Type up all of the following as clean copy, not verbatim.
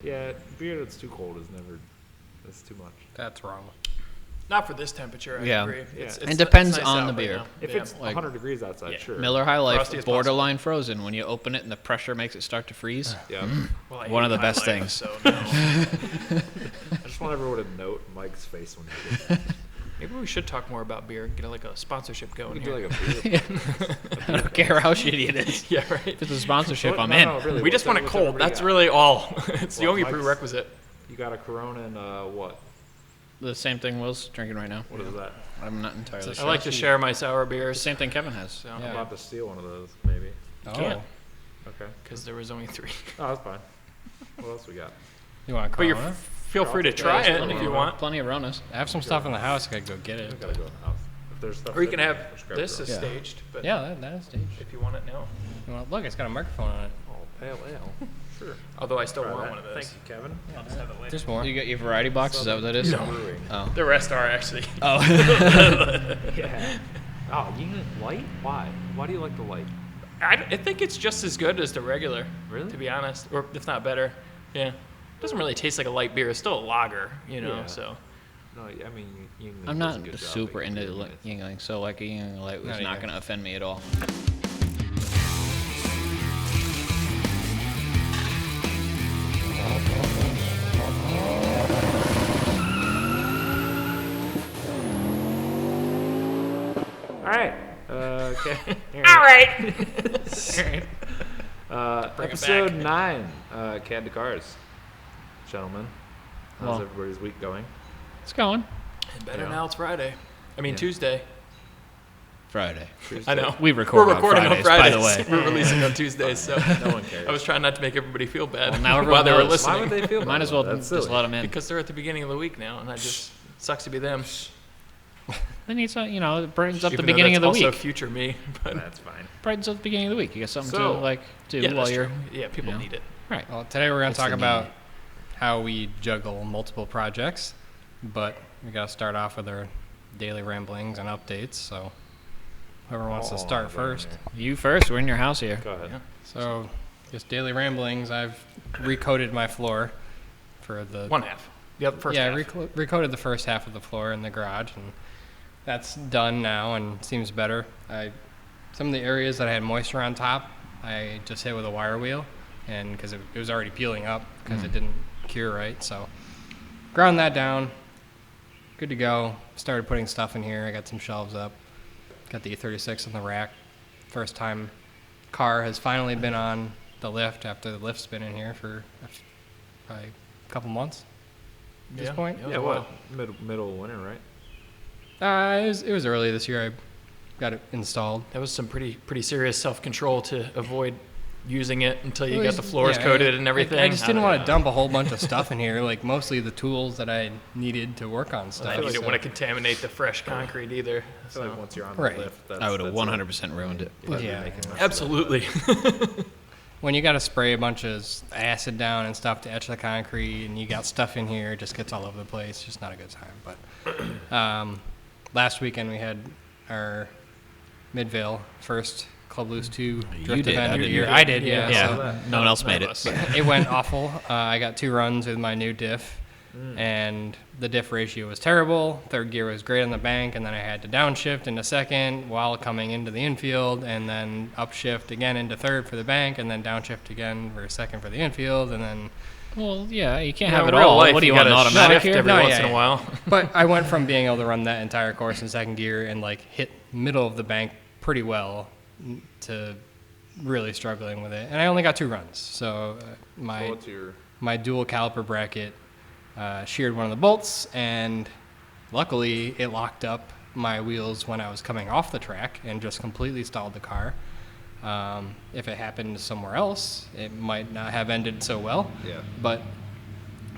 Yeah, beer that's too cold is never. That's too much. That's wrong. Not for this temperature, I agree. It depends nice on out the right beer. now. If it's 100 degrees outside, sure. Miller High Frosty Life, as borderline frozen. When you open it and the pressure makes it start to freeze. Yeah. Well, I One of hate the best High Life, things. So no. I just want everyone to note Mike's face when he did that. Maybe we should talk more about beer. Get like a sponsorship going We here. could do like a beer. I don't care how shitty it is. Yeah, right. If it's a sponsorship, No, I'm no, in. no, really, We just want it what's cold. everybody That's got? really all. It's the Well, only Mike's- prerequisite. You got a Corona and what? The same thing Will's drinking right now. What is that? I'm not entirely I sure. like to share my sour The beers. same thing Kevin has. So, I'm Yeah. about to steal one of those, maybe. Oh. Can't. Okay. Because there was only 3. Oh, that's fine. What else we got? You want a But Corona? feel free to try there's it plenty if of- you want. Plenty of Ronas. I have some stuff in the house. I could go get We it. gotta go in the house. If there's stuff. Or you can sitting have there, just grab this your is own. Yeah. staged, but Yeah, that is staged. if you want it now. You want, look, it's got a microphone on it. Oh, pale ale. Sure. Although I still Try want that. one of those. Thank you, Kevin. I'll just have it later. There's more. You got your variety box? Is that what that is? Brewing. Oh. The rest are actually. Oh. Yeah. Oh, you need light? Why? Why do you like the light? I think it's just as good as the regular. Really? To be honest, or if not better. Yeah. It doesn't really taste like a light beer. It's still a lager, you know. Yeah. So. No, I mean, Yingling I'm does not a good job super making into beer, but Yingling, so like a Yingling Light was Not not either. going to offend me at all. All right. Okay. All right. Bring it Episode back. 9. CAD to Cars. Gentlemen, how's Well. everybody's week going? It's going. Better Yeah. now it's Friday. I mean Yeah. Tuesday. Friday. I know. We record We're on recording Fridays, on by Fridays. the way. We're releasing on Tuesdays, so No one cares. I was trying not to make everybody feel bad Well, now while everyone they were knows. Why listening. would they feel Might bad as well about that? That's just silly. let them in. Because they're at the beginning of the week now, and I just sucks to be them. Then it's, it brightens up the Even though beginning of that's the also week. future me, but That's fine. Brightens up the beginning of the week. You got something So- to like do yeah, while that's you're true. Yeah, people you know. need it. right. Well, today we're going It's to talk the about need. how we juggle multiple projects, but we got to start off with our daily ramblings and updates. So, whoever wants to start damn first. it. You first. We're in your house here. Go ahead. Yeah. So, just daily ramblings. I've recoated my floor for the One half. The other first yeah, half. recoated the first half of the floor in the garage, and that's done now and seems better. Some of the areas that I had moisture on top, I just hit with a wire wheel, and because it was already peeling up because it didn't cure right, so ground that down. Good to go. Started putting stuff in here. I got some shelves up. Got the E36 in the rack. First time car has finally been on the lift after the lift's been in here for probably a couple months at this point. Yeah, Yeah, well, what? Middle of winter, right? It was early this year. I got it installed. that was some pretty serious self-control to avoid using it until you It got was- the floors yeah, coated and everything. I just didn't want to to dump a whole bunch of stuff in here, like mostly the tools that I needed to work on stuff. I didn't so- want to contaminate the fresh concrete either. I feel like So. once you're on Right. the lift, that's, I would have that's 100% ruined it. You gotta be Yeah. making much of Absolutely. When you got to spray a bunch of acid down and stuff to etch the concrete, and you got stuff in here, it just gets all over the place. Just not a good time. But last weekend we had our Midvale first Club Loose 2 drift did, event I of the did. year. You I did, did, yeah. yeah. so- Yeah. No one else made None it. of us. It went awful. I got 2 runs with my new diff, and the diff ratio was terrible. Third gear was great on the bank, and then I had to downshift into second while coming into the infield, and then upshift again into third for the bank, and then downshift again for second for the infield, and then. Well, yeah, you can't You know, have it real all. life, What do you want, an gotta automatic shift here? every No, once yeah, in a yeah. while. But I went from being able to run that entire course in second gear and like hit middle of the bank pretty well to really struggling with it. And I only got 2 runs, so So my what's your... my dual caliper bracket sheared one of the bolts, and luckily it locked up my wheels when I was coming off the track and just completely stalled the car. If it happened somewhere else, it might not have ended so well. Yeah. But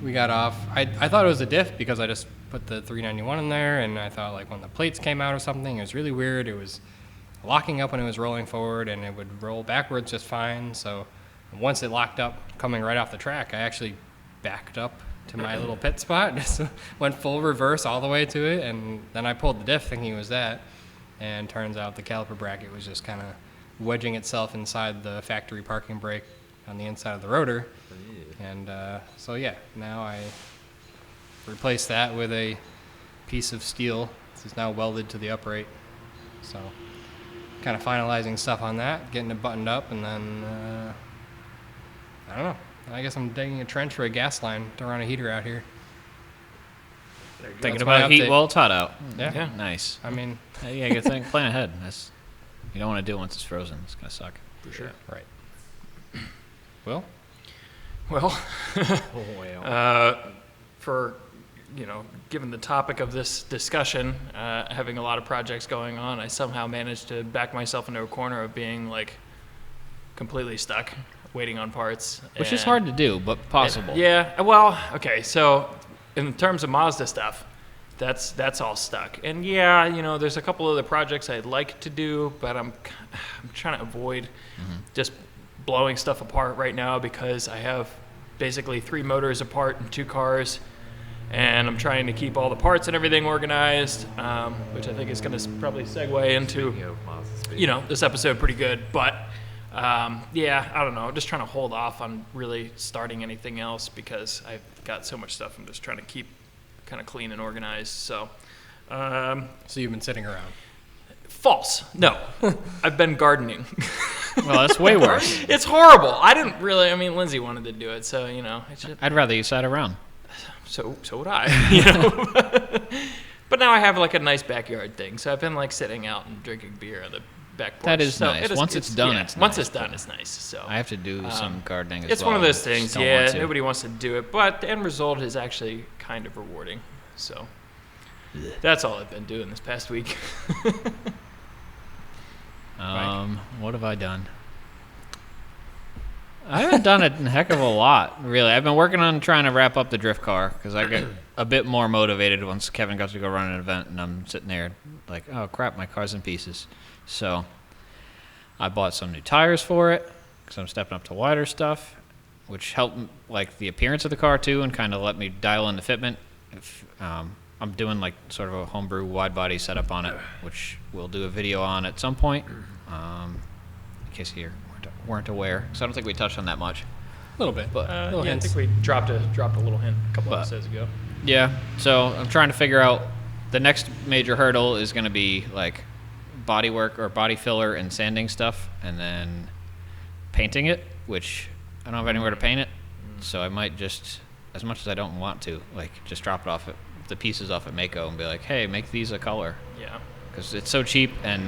we got off. I thought it was a diff because I just put the 391 in there, and I thought like when the plates came out or something, it was really weird. It was locking up when it was rolling forward, and it would roll backwards just fine. So once it locked up coming right off the track, I actually backed up to my little pit spot, just went full reverse all the way to it, and then I pulled the diff thinking it was that, and turns out the caliper bracket was just kind of wedging itself inside the factory parking brake on the inside of the rotor. And so yeah, now I replaced that with a piece of steel. This is now welded to the upright. So kind of finalizing stuff on that, getting it buttoned up, and then I don't know. I guess I'm digging a trench for a gas line to run a heater out here. Thinking That's my about heat update. while it's hot out. Yeah. Nice. I mean, Yeah, good thing. Plan ahead. You don't want to do it once it's frozen. It's gonna suck. For sure. right. Well, Well, Oh, wow. for given the topic of this discussion, having a lot of projects going on, I somehow managed to back myself into a corner of being like completely stuck, waiting on parts. Which is And- hard to do, but possible. Yeah. Well, okay. So in terms of Mazda stuff, that's all stuck. And yeah, there's a couple other projects I'd like to do, but I'm trying to avoid just blowing stuff apart right now because I have basically 3 motors apart in 2 cars, and I'm trying to keep all the parts and everything organized, which I think is going to probably segue into Speaking of Mazda speed. this episode pretty good. But yeah, I don't know. I'm just trying to hold off on really starting anything else because I've got so much stuff. I'm just trying to keep kind of clean and organized. So, so you've been sitting around. false. No, I've been gardening. Well, that's way worse. It's horrible. I didn't really. I mean, Lindsay wanted to do it, so it's just, I'd rather you sat around. so would I. But now I have like a nice backyard thing, so I've been like sitting out and drinking beer on the back porch. That is So nice. Once it's done, it's once nice, it's done, it's nice. So I have to do some gardening as it's well. one of those I things. just don't Yeah, want to. nobody wants to do it, but the end result is actually kind of rewarding. So that's all I've been doing this past week. What have I done? I haven't done a heck of a lot, really. I've been working on trying to wrap up the drift car because I get a bit more motivated once Kevin got to go run an event, and I'm sitting there like, oh crap, my car's in pieces. So I bought some new tires for it because I'm stepping up to wider stuff, which helped like the appearance of the car too, and kind of let me dial in the fitment. I'm doing like sort of a homebrew wide body setup on it, which we'll do a video on at some point, in case you weren't aware. So I don't think we touched on that much. A little bit, but little Yeah, I hints. think we dropped a little hint a couple But- episodes ago. Yeah, so I'm trying to figure out the next major hurdle is going to be like body work or body filler and sanding stuff, and then painting it, which I don't have anywhere to paint it, so I might just, as much as I don't want to, like just drop it off at the pieces off at Mako and be like, hey, make these a color, Yeah. because it's so cheap and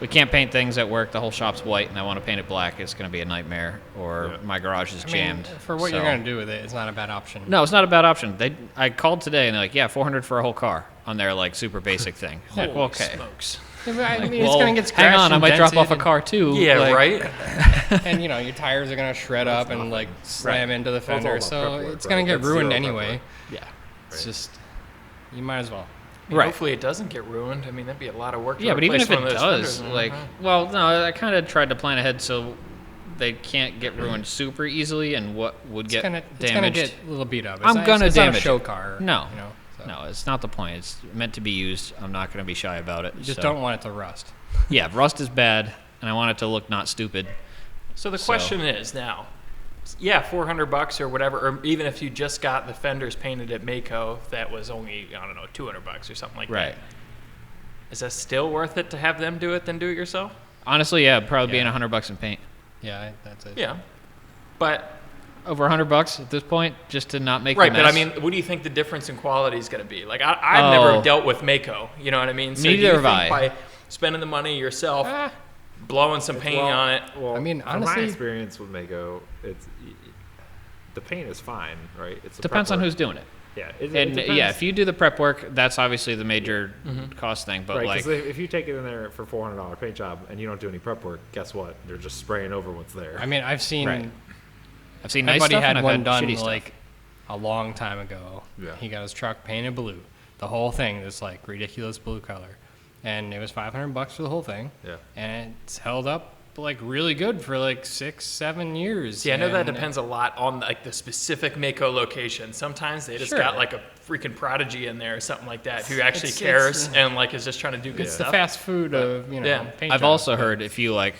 we can't paint things at work. The whole shop's white, and I want to paint it black. It's going to be a nightmare, or my garage is I mean, jammed. for what you're So- going to do with it, it's not a bad option. No, it's not a bad option. I called today and they're like, yeah, $400 for a a whole car on their like super basic thing. Holy Okay. smokes. I mean, Like, it's well, going to get scratched. hang on, I and might drop dented off a car too. Yeah, like- right? And your tires are going to shred up and like slam into the Well, it's all fender, about so prep work, it's right? going to get That's ruined zero prep anyway. work. Yeah. It's just, you might as well. Right. Hopefully it doesn't get ruined. I mean, that'd be a lot of work. To Yeah, but even replace if it one of those does, fenders. like, well, no, I kind of tried to plan ahead so they can't get ruined super easily, and what would get It's going to damaged. get a little beat up. I'm not- gonna it's not a damage show it. car. No. So No, it's not the point. It's meant to be used. I'm not going to be shy about it. You just so- don't want it to rust. Yeah, rust is bad, and I want it to look not stupid. So the question is now, yeah, $400 or whatever, or even if you just got the fenders painted at Mako, that was only, I don't know, $200 or something like Right. that. Is that still worth it to have them do it than do it yourself? Honestly, yeah, probably being Yeah. $100 in paint. Yeah, that's it. Yeah. But, Over $100 at this point, just to not make right, the but I mess. mean, what do you think the difference in quality is going to be? Like, I've never Oh. dealt with Mako, you know what I mean? So Neither do you have think I. by spending the money yourself, blowing some paint Well- on it, Well, I mean, from my honestly- experience with Mako, the paint is fine, right? It's the Depends prep on work. who's doing it. Yeah, it And depends. yeah, if you do the prep work, that's obviously the major cost thing. But right, like, 'cause if you take it in there for $400 paint job and you don't do any prep work, guess what? They're just spraying over what's there. I mean, I've seen Right. I've seen my nice buddy stuff had and I've one had done shitty stuff. like a long time ago. Yeah. He got his truck painted blue, the whole thing, this like ridiculous blue color, and it was $500 for the whole thing. Yeah. And it's held up like really good for like 6-7 years. See, I know that and- depends a lot on like the specific Mako location. Sometimes they just Sure. got like a freaking prodigy in there or something like that who actually It's- cares it's- and like is just trying to do good It's the stuff. fast food of yeah. paint I've jobs, also but- heard if you like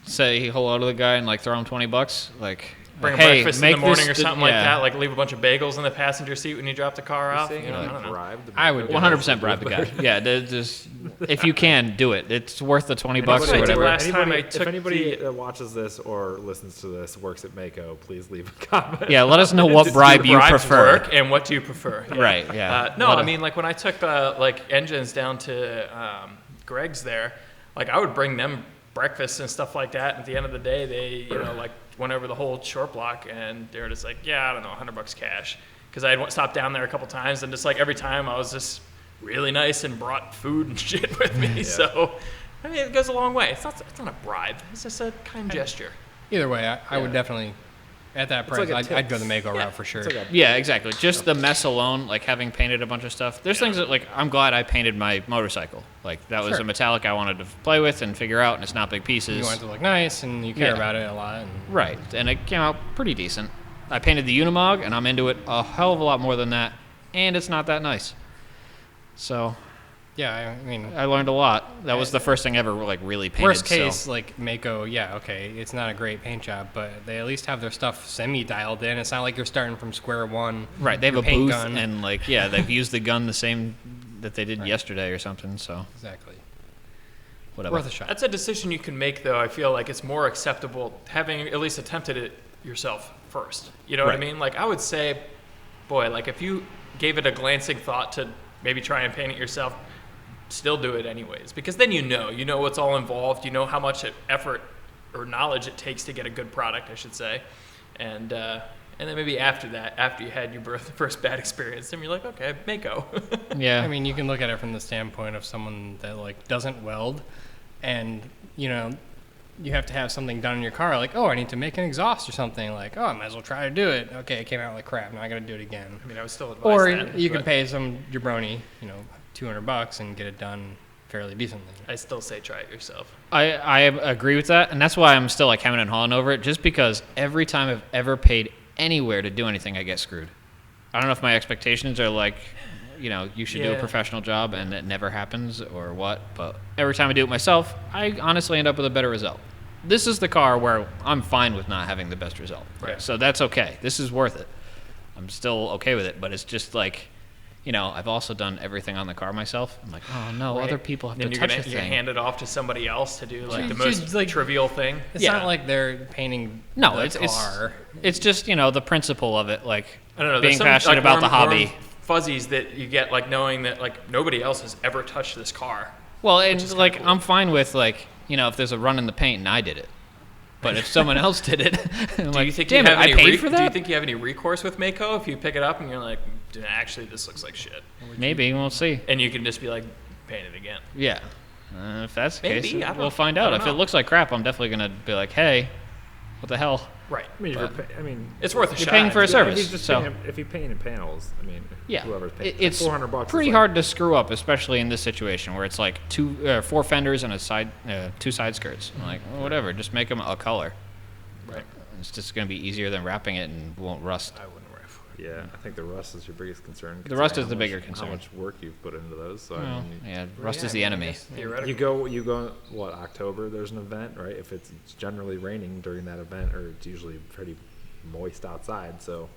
say hello to the guy and like throw him $20, like. Bring hey, breakfast make in the morning this or something like yeah. that. Like leave a bunch of bagels in the passenger seat when you drop the car off. Saying, You know, I like, don't know. bribe the I would maker? 100% bribe the guy. Yeah, just if you can do it, it's worth the $20 That's what or I did whatever. last time I If took anybody the- that watches this or listens to this works at Mako, please leave a comment. Yeah, let us know what Do bribe you bribes prefer. work and what do you prefer? Yeah. Right, yeah. No, Let I us- mean, like when I took like engines down to Greg's there, like I would bring them breakfast and stuff like that. And at the end of the day, they, like went over the whole short block and they were just like, yeah, I don't know, $100 cash. Because I had stopped down there a couple times and just like every time I was just really nice and brought food and shit with me. So, I mean, it goes a long way. It's not a bribe. It's just a kind gesture. Either way, I would definitely, at that price, like a I'd go the tip. Mako route for sure. It's like a- Yeah, exactly. Just the mess alone, like having painted a bunch of stuff. There's things that, like, I'm glad I painted my motorcycle. Like, that was Sure. a metallic I wanted to play with and figure out, and it's not big pieces. You want it to look nice and you care Yeah. about it a lot. And Right, and it came out pretty decent. I painted the Unimog, and I'm into it a hell of a lot more than that, and it's not that nice. So, yeah, I mean, I learned a lot. That was the first thing ever, like, really painted. worst so- case, like Mako, yeah, okay, it's not a great paint job, but they at least have their stuff semi-dialed in. It's not like you're starting from square one. Right, they have your a paint booth, gun. and, like, yeah, they've used the gun the same that they did Right. yesterday or something, so Exactly. whatever. Worth a shot. That's a decision you can make, though. I feel like it's more acceptable having at least attempted it yourself first. You know what I Right. mean? Like, I would say, boy, like if you gave it a glancing thought to maybe try and paint it yourself, still do it anyways. Because then you know what's all involved. You know how much effort or knowledge it takes to get a good product, I should say. And then maybe after that, after you had your first bad experience, then you're like, okay, Mako. Yeah. I mean, you can look at it from the standpoint of someone that like doesn't weld, and you have to have something done in your car. Like, oh, I need to make an exhaust or something. Like, oh, I might as well try to do it. Okay, it came out like crap. Now I got to do it again. I mean, I would still advise Or that. you can but pay some jabroni, $200 and get it done fairly decently. I still say try it yourself. I agree with that, and that's why I'm still like hemming and hawing over it, just because every time I've ever paid anywhere to do anything, I get screwed. I don't know if my expectations are like, you should do a Yeah. professional job, and it never happens, or what, but every time I do it myself, I honestly end up with a better result. This is the car where I'm fine with not having the best result. Right. So that's okay. This is worth it. I'm still okay with it, but it's just like, I've also done everything on the car myself. I'm like, oh no, Right. other people have Then to you're touch gonna the you thing. hand it off to somebody else to do like the Dude, most like- trivial thing. It's Yeah. not like they're painting No, the it's car. it's just the principle of it, like I don't know. being there's some, passionate like, about the warm hobby. fuzzies that you get like knowing that like nobody else has ever touched this car. Well, and is like kinda cool. I'm fine with like if there's a run in the paint and I did it, but if someone else did it, I'm Do like, you think damn you it, have I any paid for that. Do you think you have any recourse with Mako if you pick it up and you're like, actually this looks like shit, Maybe we'll see. and you can just be like, paint it again. Yeah, if that's the Maybe, case, I don't- we'll find I out. don't If know. it looks like crap, I'm definitely gonna be like, hey, what the hell? Right. I mean, But- It's worth a You're shot. paying for a if service, you just so if you paint in panels, I mean, yeah, whoever's paying, it's $400. pretty is hard to screw up, especially in this situation where it's like four fenders and two side skirts. I'm like, well, whatever, just make them a color. Right. It's just gonna be easier than wrapping it and won't rust. I wouldn't worry for it. Yeah, I think the rust is your biggest concern. The rust considering is the how bigger much- concern. How much work you've put into those. So I Well, mean, yeah, rust Yeah, is I the mean, I enemy. guess theoretically. you go what, October? There's an event, right? If it's generally raining during that event, or it's usually pretty moist outside, so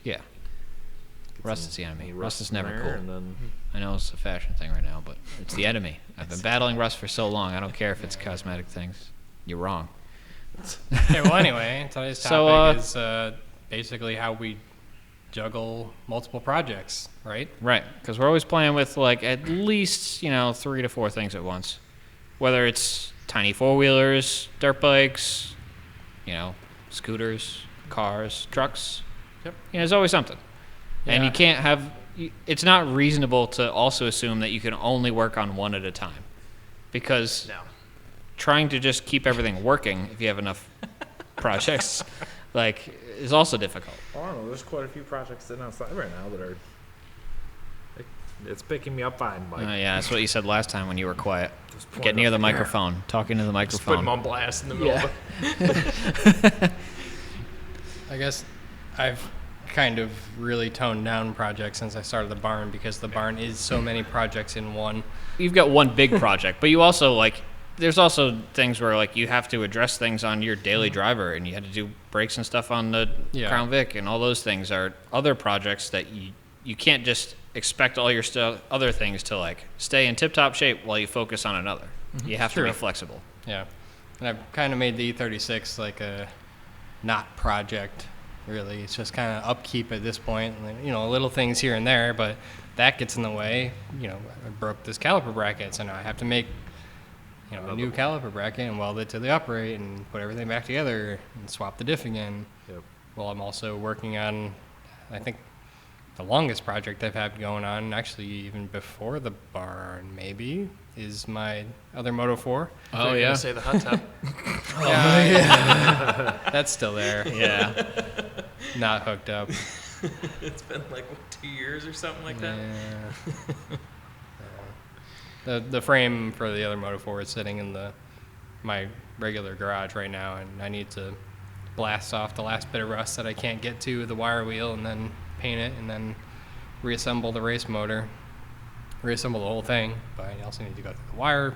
Yeah, get rust some is the enemy. rust Rust is in never there, cool. And then I know it's a fashion thing right now, but it's the enemy. I've been battling rust for so long. I don't care if it's cosmetic things. You're wrong. Okay, well, anyway, today's So, topic is basically how we juggle multiple projects, right? Right, because we're always playing with like at least 3 to 4 things at once, whether it's tiny 4-wheelers, dirt bikes, scooters, cars, trucks. Yep. There's always something, and Yeah. you can't have. It's not reasonable to also assume that you can only work on one at a time, because No. trying to just keep everything working if you have enough projects, like, is also difficult. I don't know. There's quite a few projects sitting outside right now that are. It's picking me up fine, Mike. Yeah, that's what you said last time when you were quiet. Just Get pointing near up the air. microphone, talking to the Just put them microphone. on blast in the middle Yeah. of it. I guess I've kind of really toned down projects since I started the barn because the barn is so many projects in one. You've got one big project, but you also, like, there's also things where like you have to address things on your daily driver, and you had to do brakes and stuff on the Crown Vic, and all those things are other projects that you can't just expect all your other things to like stay in tip-top shape while you focus on another. You have to be flexible. Yeah, and I've kind of made the E36 like a not project, really. It's just kind of upkeep at this point. You know, little things here and there, but that gets in the way. You know, I broke this caliper bracket, so now I have to make, you know, a new caliper bracket and weld it to the upright and put everything back together and swap the diff again. Yep. Well, I'm also working on, I think, the longest project I've had going on, actually even before the barn maybe, is my other Moto 4. Oh, yeah. Say the hot tub. Yeah. That's still there. Yeah. Not hooked up. It's been like, what, 2 years or something like that? Yeah. The frame for the other Moto 4 is sitting in my regular garage right now, and I need to blast off the last bit of rust that I can't get to the wire wheel, and then paint it, and then reassemble the race motor, reassemble the whole thing. But I also need to go through the wire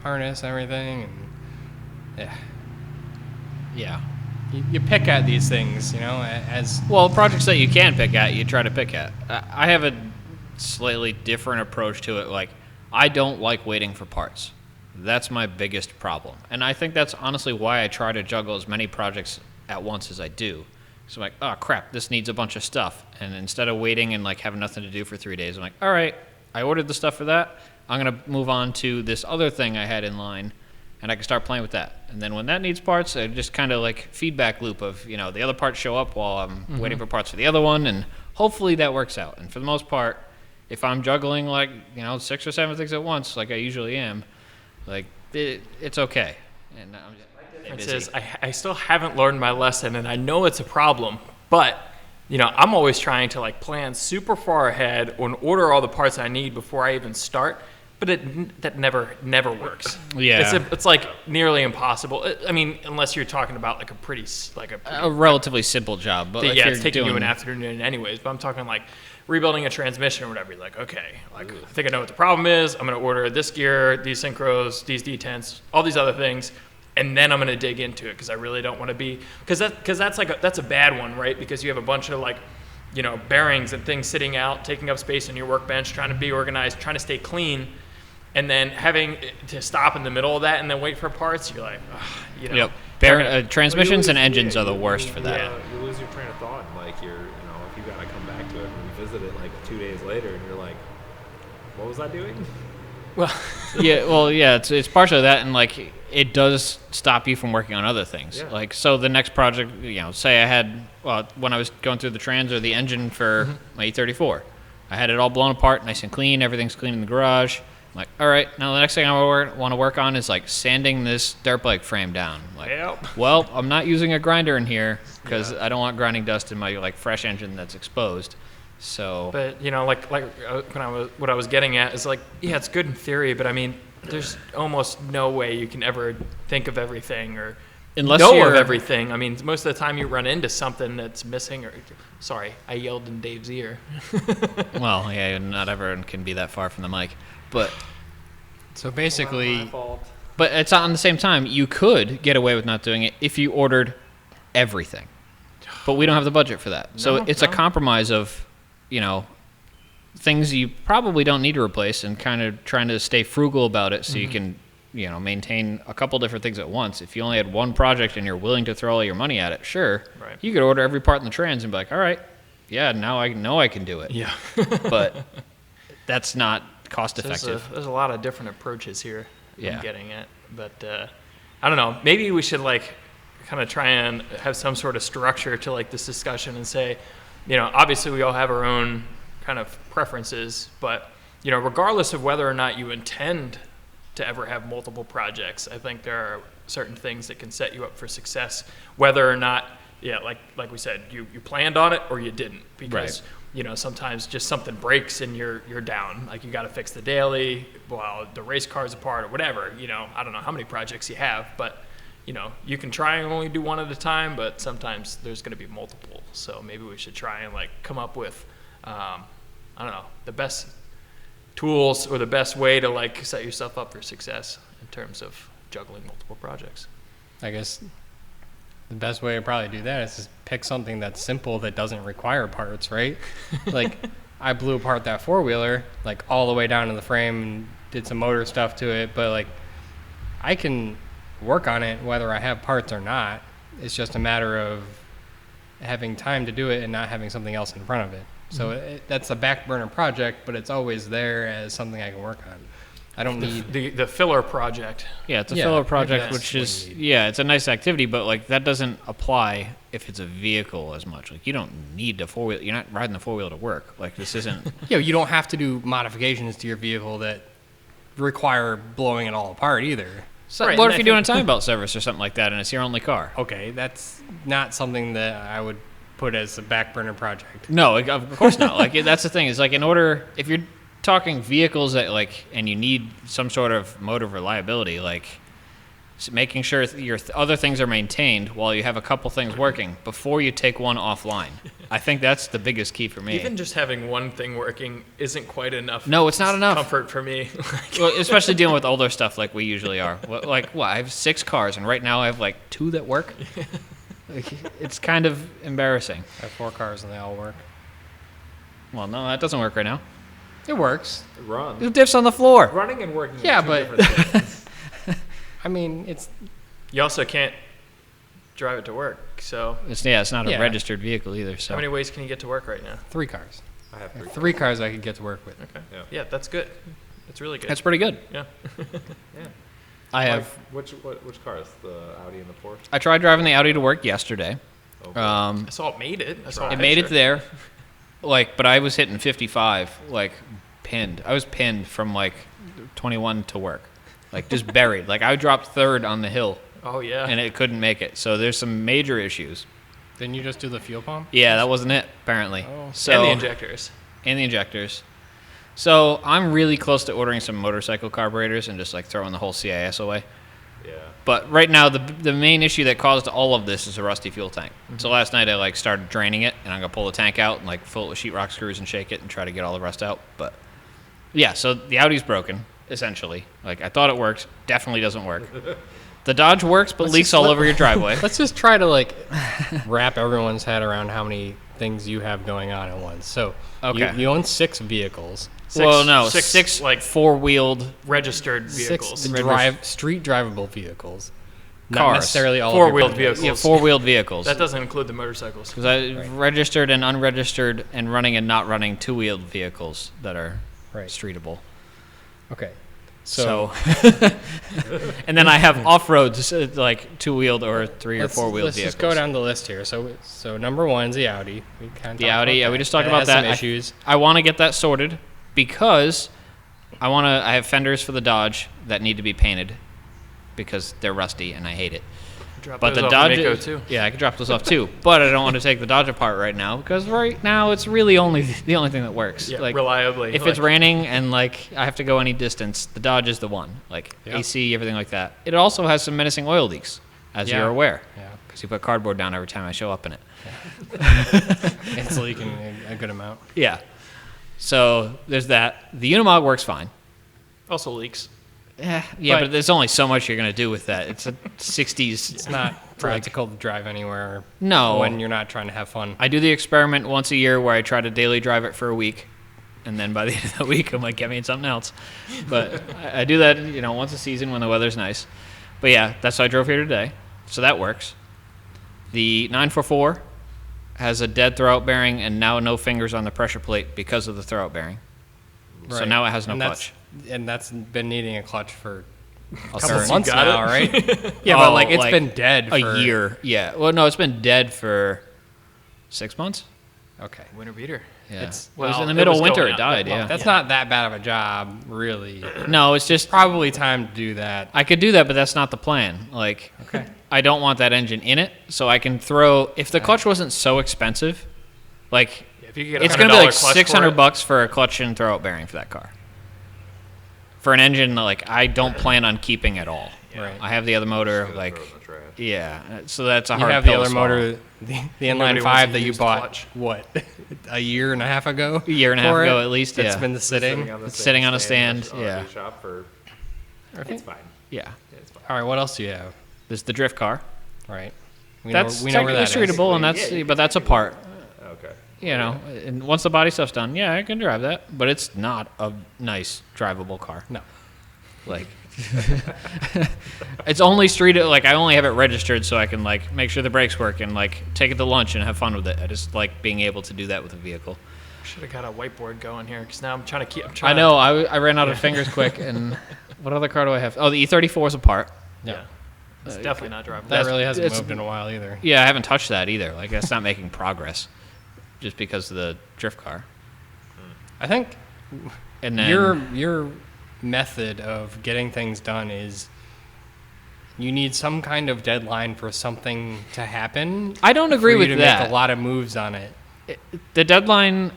harness and everything, and yeah. You pick at these things, you know, as well, projects that you can pick at, you try to pick at. I have a slightly different approach to it. Like, I don't like waiting for parts. That's my biggest problem, and I think that's honestly why I try to juggle as many projects at once as I do. So I'm like, oh crap, this needs a bunch of stuff. And instead of waiting and like having nothing to do for 3 days, I'm like, all right, I ordered the stuff for that. I'm going to move on to this other thing I had in line, and I can start playing with that. And then when that needs parts, I just kind of like feedback loop of, you know, the other parts show up while I'm waiting for parts for the other one, and hopefully that works out. And for the most part, if I'm juggling like, you know, 6 or 7 things at once, like I usually am, like it's okay. And I'm just, Says, I still haven't learned my lesson, and I know it's a problem, but you know, I'm always trying to like plan super far ahead and order all the parts I need before I even start, but that never works. Yeah, it's like nearly impossible. I mean, unless you're talking about like a relatively simple job, but yeah, it's taking you an afternoon anyways. But I'm talking like rebuilding a transmission or whatever. You're like, okay, like I think I know what the problem is. I'm going to order this gear, these synchros, these detents, all these other things. And then I'm going to dig into it because I really don't want to be because that's a bad one, right? Because you have a bunch of like, you know, bearings and things sitting out, taking up space in your workbench, trying to be organized, trying to stay clean, and then having to stop in the middle of that and then wait for parts. You're like, you know. Yep. Transmissions and engines are the worst for that. You lose your train of thought. Like if you got to come back to it and revisit it like 2 days later, and you're like, what was I doing? Well, it's partially that, and like it does stop you from working on other things. Yeah. Like, so the next project, you know, say I had, when I was going through the trans or the engine for my E34, I had it all blown apart, nice and clean, everything's clean in the garage. I'm like, all right, now the next thing I want to work on is like sanding this dirt bike frame down. Like, well, I'm not using a grinder in here because I don't want grinding dust in my like fresh engine that's exposed. So, but you know, like what I was getting at is like, yeah, it's good in theory, but I mean, there's almost no way you can ever think of everything or know of everything. I mean, most of the time you run into something that's missing. Sorry, I yelled in Dave's ear. Well, yeah, not everyone can be that far from the mic, but so basically, but it's on the same time you could get away with not doing it if you ordered everything, but we don't have the budget for that. So it's a compromise of, you know, things you probably don't need to replace and kind of trying to stay frugal about it so you can, you know, maintain a couple different things at once. If you only had one project and you're willing to throw all your money at it, sure, you could order every part in the trans and be like, all right, yeah, now I know I can do it. Yeah. But that's not cost effective. There's a lot of different approaches here I'm getting at. But I don't know, maybe we should like kind of try and have some sort of structure to like this discussion and say, you know, obviously we all have our own kind of preferences, but you know, regardless of whether or not you intend to ever have multiple projects, I think there are certain things that can set you up for success, whether or not, like we said, you planned on it or you didn't, because you know, sometimes just something breaks and you're down. Like you got to fix the daily while the race car's apart or whatever. You know, I don't know how many projects you have, but you know, you can try and only do one at a time, but sometimes there's going to be multiple. So maybe we should try and like come up with, I don't know, the best tools or the best way to like set yourself up for success in terms of juggling multiple projects. I guess the best way to probably do that is just pick something that's simple that doesn't require parts, right? Like, I blew apart that four-wheeler, like, all the way down to the frame and did some motor stuff to it, but, like, I can work on it whether I have parts or not. It's just a matter of having time to do it and not having something else in front of it. So that's a back burner project, but it's always there as something I can work on. I don't need the filler project. Yeah, it's a Yeah, filler project, that's which what is, you need. yeah, it's a nice activity, but like that doesn't apply if it's a vehicle as much. Like you don't need a four-wheel. You're not riding the four-wheel to work. Like this isn't. Yeah, you don't have to do modifications to your vehicle that require blowing it all apart either. So, Right, what and if I you're doing a think- time belt service or something like that, and it's your only car? Okay, that's not something that I would put as a back burner project. No, of course not. Like that's the thing. Is like in order if you're talking vehicles that like and you need some sort of motor reliability, like making sure your other things are maintained while you have a couple things working before you take one offline. I think that's the biggest key for me. Even just having one thing working isn't quite enough. No, it's not enough. Comfort for me. Well, especially dealing with older stuff like we usually are. Like, I have 6 cars, and right now I have like 2 that work. Like, it's kind of embarrassing. I have 4 cars and they all work. Well, no, that doesn't work right now. It works. Run. There's diffs on the floor. Running and working. Yeah, are two but- different things. I mean, it's You also can't drive it to work. So It's not a Yeah. registered vehicle either. So how many ways can you get to work right now? 3 cars. I have 3. 3 cars I could get to work with. Okay. Yeah. Yeah, that's good. That's really good. that's pretty good. yeah. Yeah. I have. Which cars? The Audi and the Porsche. I tried driving the Audi to work yesterday. Okay. I saw it made it. I saw a It made it picture. there, like, but I was hitting 55, like, pinned. I was pinned from like 21 to work, like just buried. Like I dropped 3rd on the hill, Oh yeah. and it couldn't make it. So there's some major issues. Didn't you just do the fuel pump? Yeah, that wasn't it apparently. Oh. So and the injectors. and the injectors. So I'm really close to ordering some motorcycle carburetors and just like throwing the whole CIS away. Yeah. But right now, the main issue that caused all of this is a rusty fuel tank. So last night I like started draining it, and I'm gonna pull the tank out and like fill it with sheetrock screws and shake it and try to get all the rust out. But yeah, so the Audi's broken essentially. Like I thought it worked, definitely doesn't work. The Dodge works, but leaks all over your driveway. Let's just try to like wrap everyone's head around how many things you have going on at once. So Okay. you own 6 vehicles. Well, no, six, six like four-wheeled registered vehicles. 6 street drivable vehicles. Not Cars. necessarily all Four-wheeled of your vehicles. yeah, four-wheeled vehicles. That doesn't include the motorcycles. Because I registered and unregistered and running and not running 2-wheeled vehicles that are Right. streetable. Okay. So, and then I have off-road, like 2-wheeled or 3 or 4-wheeled let's vehicles. just go down the list here. So number 1's the Audi. We kind of The Audi, yeah, we just talked It about has that. Some issues. I want to get that sorted because I have fenders for the Dodge that need to be painted because they're rusty and I hate it. Drop But those the off Dodge, at Mako, too. yeah, I could drop those off too. But I don't want to take the Dodge apart right now because right now it's really only the only thing that works. Yeah, like reliably. if like, it's raining and like I have to go any distance, the Dodge is the one. Like Yeah. AC, everything like that. It also has some menacing oil leaks, as Yeah. you're aware, Yeah. because you put cardboard down every time I show up in it. It's leaking a good amount. Yeah. So there's that. The Unimog works fine. also leaks. Yeah, but there's only so much you're gonna do with that. It's a 60s. It's not practical to drive anywhere No. when you're not trying to have fun. I do the experiment once a year where I try to daily drive it for a week, and then by the end of the week, I'm like, get me something else. But I do that, once a season when the weather's nice. But yeah, that's why I drove here today, so that works. The 944 has a dead throwout bearing and now no fingers on the pressure plate because of the throwout bearing. So Right. now it has no And clutch. And that's been needing a clutch for a I'll couple start- months got now, it? right? Yeah, but like it's been dead for a year. Yeah. Well, no, it's been dead for 6 months. Okay. Winter beater. Yeah. It's- it was well, in the it middle was of winter. going It out died. that Yeah. long. That's not that bad of a job, really. No, it's just Probably time to do that. I could do that, but that's not the plan. Like, Okay. I don't want that engine in it, so I can throw. If the clutch wasn't so expensive, like If you could get a it's gonna be like $100 clutch for $600 for a clutch and throwout bearing for that car. For an engine that, like I don't plan on keeping at all. Right. I have the other motor, Just like, throw it in the trash. yeah. So that's a You hard have the pill to other swallow. motor, the inline Nobody wants 5 a that you used bought, clutch. what, a year and a half ago? A year and a half for ago, it? at least, That's yeah. been It's sitting. on the It's same sitting on a stand in stand, the yeah. RV shop for. It's fine. Yeah. It's fine. All right, what else do you have? There's the drift car. Right. We That's know where that technically is. streetable, and Yeah, that's you but that's a part. Okay. You know, and once the body stuff's done, yeah, I can drive that. But it's not a nice drivable car. No. Like, it's only like I only have it registered so I can like make sure the brakes work and like take it to lunch and have fun with it. I just like being able to do that with a vehicle. Should have got a whiteboard going here because now I'm trying to keep. I know I ran out of fingers quick. And what other car do I have? Oh, the E34 is a part. Yeah. It's definitely not drivable. That really hasn't it's- moved in a while either. Yeah, I haven't touched that either. Like that's not making progress, just because of the drift car. I think And then your method of getting things done is you need some kind of deadline for something to happen. I don't agree for with you to that. make a lot of moves on it. The deadline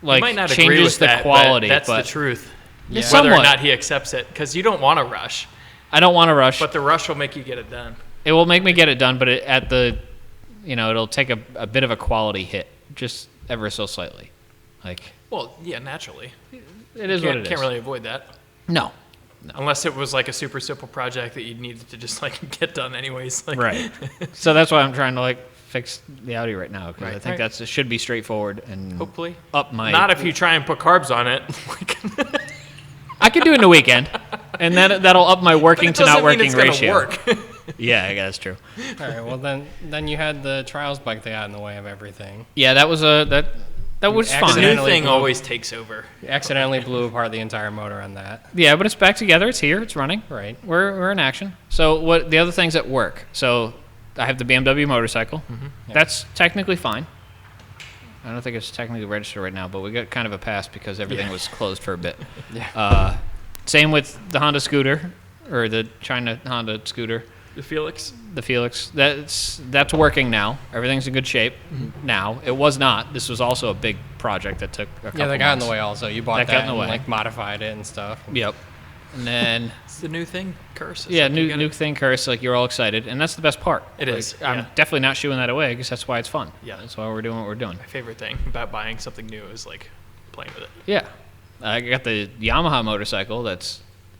like You might not agree changes with the that, quality, but that's but the truth. Yeah. Whether or Somewhat. not he accepts it, because you don't want to rush, I don't want to rush. but the rush will make you get it done. It will make me get it done, but it'll take a bit of a quality hit, just ever so slightly. Like Well, yeah, naturally. it is what it is. Can't really avoid that. No. Unless it was like a super simple project that you needed to just like get done anyways. Like, Right. So that's why I'm trying to like fix the Audi right now because I Right. think it should be straightforward and Hopefully. up my. Not if you try and put carbs on it. I could do it in the weekend, and that'll up my working It to not doesn't mean working it's gonna ratio. work. Yeah, I guess that's true. All right. Well, then you had the trials bike that got in the way of everything. Yeah, that was that was The fun. new Accidentally thing blew- always takes over. You accidentally blew apart the entire motor on that. Yeah, but it's back together. It's here. It's running. Right. We're in action. So what the other things at work? So I have the BMW motorcycle. Yeah. That's technically fine. I don't think it's technically registered right now, but we got kind of a pass because everything was closed for a bit. Yeah. Same with the Honda scooter, or the China Honda scooter, The Felix. the Felix. That's working now. Everything's in good shape now. It was not. This was also a big project that took a couple Yeah, that got in the months. way also. You bought That that, got in the and way. like modified it and stuff. Yep. And then It's the new thing. Curse. It's yeah, like you new gotta- new thing curse. Like you're all excited, and that's the best part. It Like, is, I'm yeah. definitely not shooing that away because that's why it's fun. Yeah. That's why we're doing what we're doing. My favorite thing about buying something new is like playing with it. Yeah. I got the Yamaha motorcycle.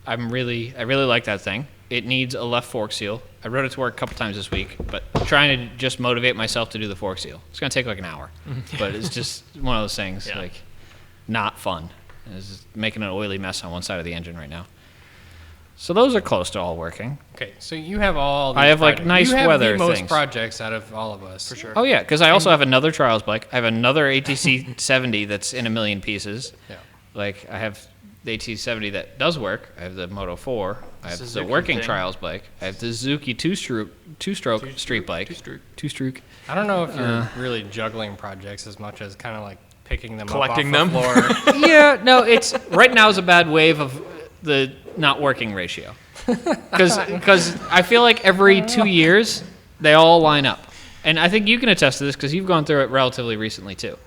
I really like that thing. It needs a left fork seal. I rode it to work a couple times this week, but I'm trying to just motivate myself to do the fork seal. It's gonna take like an hour, but it's just one of those things Yeah. like not fun. It's just making an oily mess on one side of the engine right now. So those are close to all working. Okay, so you have all. I these have, like, projects. nice you have weather the most things. projects out of all of us. For sure. Oh yeah, because I also have another trials bike. I have another ATC 70 that's in a million pieces. Yeah. Like I have the ATC 70 that does work. I have the Moto 4. I have the Suzuki working thing. trials bike. I have the Suzuki two-stroke street bike. Two-stroke. I don't know if you're really juggling projects as much as kind of like picking them Collecting up off them. the floor. Yeah, no, it's right now is a bad wave of the not working ratio. Because I feel like every 2 years they all line up, and I think you can attest to this because you've gone through it relatively recently too.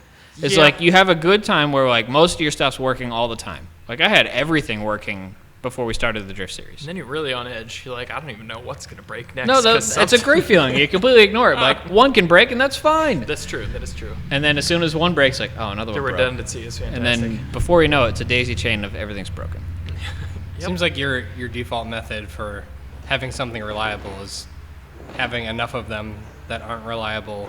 It's Yeah. like you have a good time where like most of your stuff's working all the time. Like I had everything working before we started the drift series. And then you're really on edge. You're like, I don't even know what's gonna break next. No, 'cause that's a great feeling. You completely ignore it. Like one can break and that's fine. That's true. That is true. And then as soon as one breaks, like oh another The one broke. redundancy is fantastic. And then before you know it, it's a daisy chain of everything's broken. Seems like your default method for having something reliable is having enough of them that aren't reliable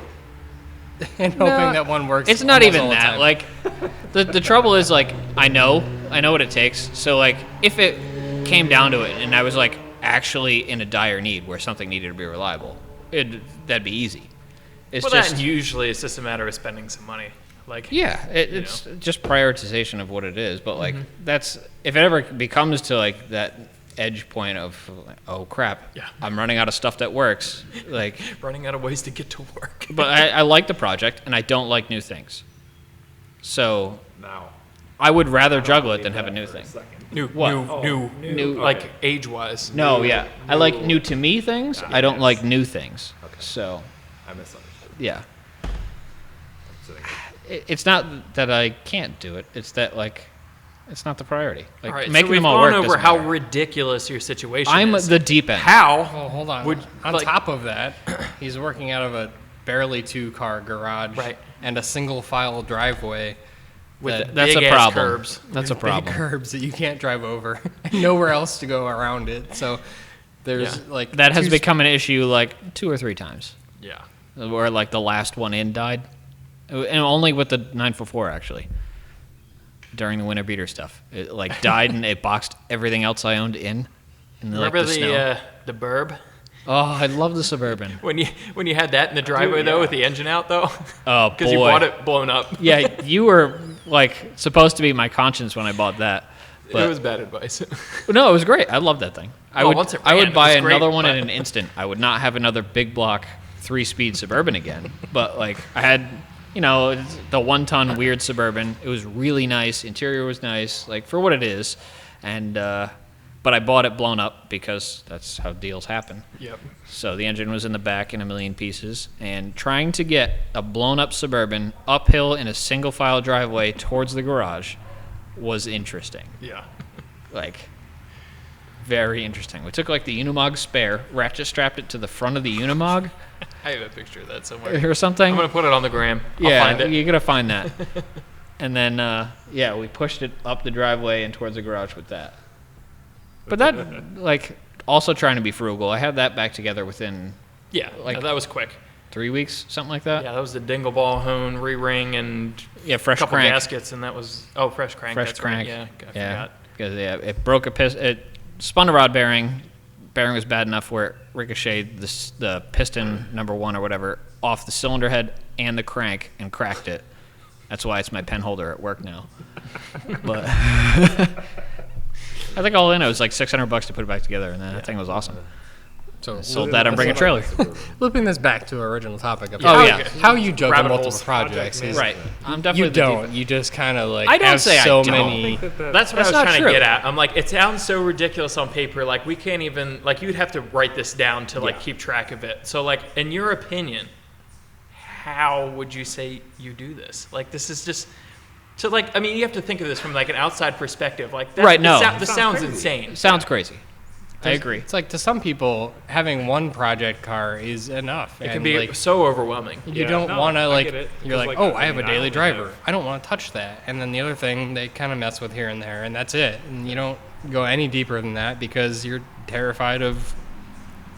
and hoping that one works. It's not almost even all the that. time. Like, the trouble is like I know what it takes. So like if it came down to it and I was like actually in a dire need where something needed to be reliable, that'd be easy. It's well, just that usually it's just a matter of spending some money. Like yeah, it's just prioritization of what it is. But like that's if it ever becomes to like that edge point of like, oh crap, Yeah. I'm running out of stuff that works. Like, running out of ways to get to work. but I like the project and I don't like new things. So Now. I would rather I don't juggle it believe than have a that new for thing. second. New, What? new, Okay. like age-wise. No, yeah. I like new to me things. I don't like new things. Okay. So, I misunderstood. yeah. I'm sitting here. It's not that I can't do it. It's that, like, It's not the priority. Like, All right, making so we've them all gone work over doesn't how matter. ridiculous your situation I'm is. the deep end. How? Well, hold on. Would, on like- top of that, he's working out of a barely 2-car garage Right. and a single file driveway With the That's a big-ass problem. curbs. That's a big problem. curbs that you can't drive over, and nowhere else to go around it. So there's Yeah. like That has two become an issue like 2 or 3 times. Yeah. Where like the last one in died, and only with the 944 actually. During the winter beater stuff, it like died and it boxed everything else I owned in. And Remember like, the snow. the Burb? Oh, I love the Suburban. When you had that in the driveway though, with the engine out though, Oh boy. because you bought it blown up. Yeah, you were like supposed to be my conscience when I bought that. But It was bad advice. no, it was great. I love that thing. I Well, would once it I ran, would it buy was great, another one in but- an instant. I would not have another big block 3-speed Suburban again. But like I had, it's the 1-ton weird Suburban. It was really nice. Interior was nice, like for what it is. And but I bought it blown up because that's how deals happen. Yep. So the engine was in the back in a million pieces, and trying to get a blown-up Suburban uphill in a single-file driveway towards the garage was interesting. Yeah. Like, very interesting. We took, like, the Unimog spare, ratchet-strapped it to the front of the Unimog I have a picture of that somewhere. or something. I'm gonna put it on the gram. I'll Yeah, find it. you gotta find that. And then, we pushed it up the driveway and towards the garage with that. But that, like, also trying to be frugal. I had that back together within Yeah, like- that was quick. 3 weeks, something like that. Yeah, that was the dingle ball hone, re-ring, and Yeah, fresh a couple crank. gaskets, and that was fresh crank. Fresh that's crank. Right. Yeah, I yeah. forgot. Because it broke it spun a rod bearing. Bearing was bad enough where it ricocheted the piston number 1 or whatever off the cylinder head and the crank and cracked it. That's why it's my pen holder at work now. But I think all in it was like $600 to put it back together, and that thing was awesome. So Sold that on Bring a Trailer. looping this back to our original topic of Oh, yeah. how you juggle Rabbit multiple holes. projects is Right. I'm definitely you the don't. deep- You just kind of like I don't have say I so don't. many. That's what That's I was not trying true. to get at. I'm like, it sounds so ridiculous on paper. Like, we can't even, like, you'd have to write this down to, like, keep track of it. So, like, in your opinion, how would you say you do this? Like, this is just, so, like, I mean, you have to think of this from, like, an outside perspective. Like, that, Right, no. This sounds insane. It sounds crazy. I agree. It's like to some people, having one project car is enough. It can be so overwhelming. You Yeah, don't no, want to I like. get it. You're 'Cause, like, like, oh, I I have a mean, I daily only driver. have- I don't want to touch that. And then the other thing they kind of mess with here and there, and that's it. And you don't go any deeper than that because you're terrified of,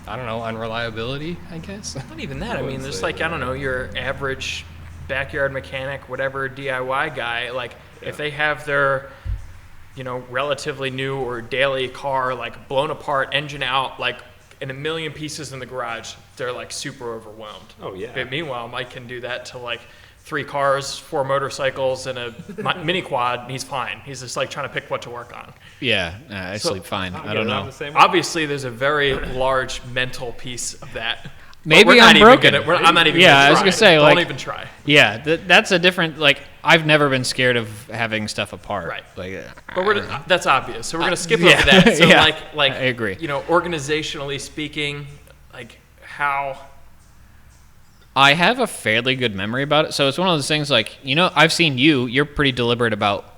I don't know, unreliability. I guess. Not even that. I mean, wouldn't there's say like, I that. don't know, your average backyard mechanic, whatever DIY guy, like, if they have their, relatively new or daily car, like, blown apart, engine out, like, in a million pieces in the garage, they're, like, super overwhelmed. Oh, yeah. But meanwhile, Mike can do that to, like, 3 cars, 4 motorcycles, and a mini quad, and he's fine. He's just, like, trying to pick what to work on. Yeah, I sleep fine. I get don't it. I'm know. the same way. Obviously, there's a very large mental piece of that. But Maybe we're not I'm even broken. I'm not even Yeah, gonna I was try. gonna say, Don't like- even try. Yeah, that's a different. Like, I've never been scared of having stuff apart. Right. Like, But that's obvious. So we're gonna skip yeah. over that. So Yeah, like I agree. Organizationally speaking, like how. I have a fairly good memory about it. So it's one of those things. Like, I've seen you're pretty deliberate about,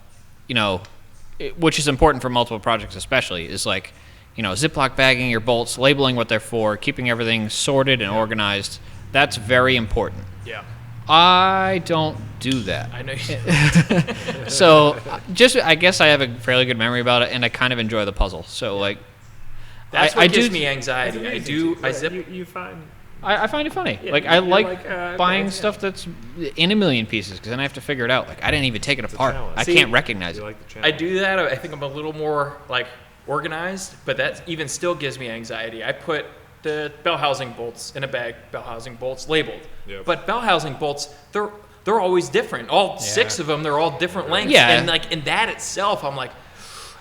which is important for multiple projects, especially is like, Ziploc bagging your bolts, labeling what they're for, keeping everything sorted and organized. That's very important. Yeah, I don't do that. I know. You, So I guess I have a fairly good memory about it, and I kind of enjoy the puzzle. So like, that's I what do- gives me anxiety. I zip. You find. I find it funny. Yeah, Like, I you're like like, buying okay, stuff that's in a million pieces, because then I have to figure it out. Like, I didn't even take it apart. challenge. I See, can't recognize You it. like the I challenge. do that. I think I'm a little more like organized, but that even still gives me anxiety. I put the bell housing bolts in a bag. Bell housing bolts labeled. Yep. But bell housing bolts, they're always different. All 6 of them, they're all different lengths. Yeah. And like in that itself, I'm like,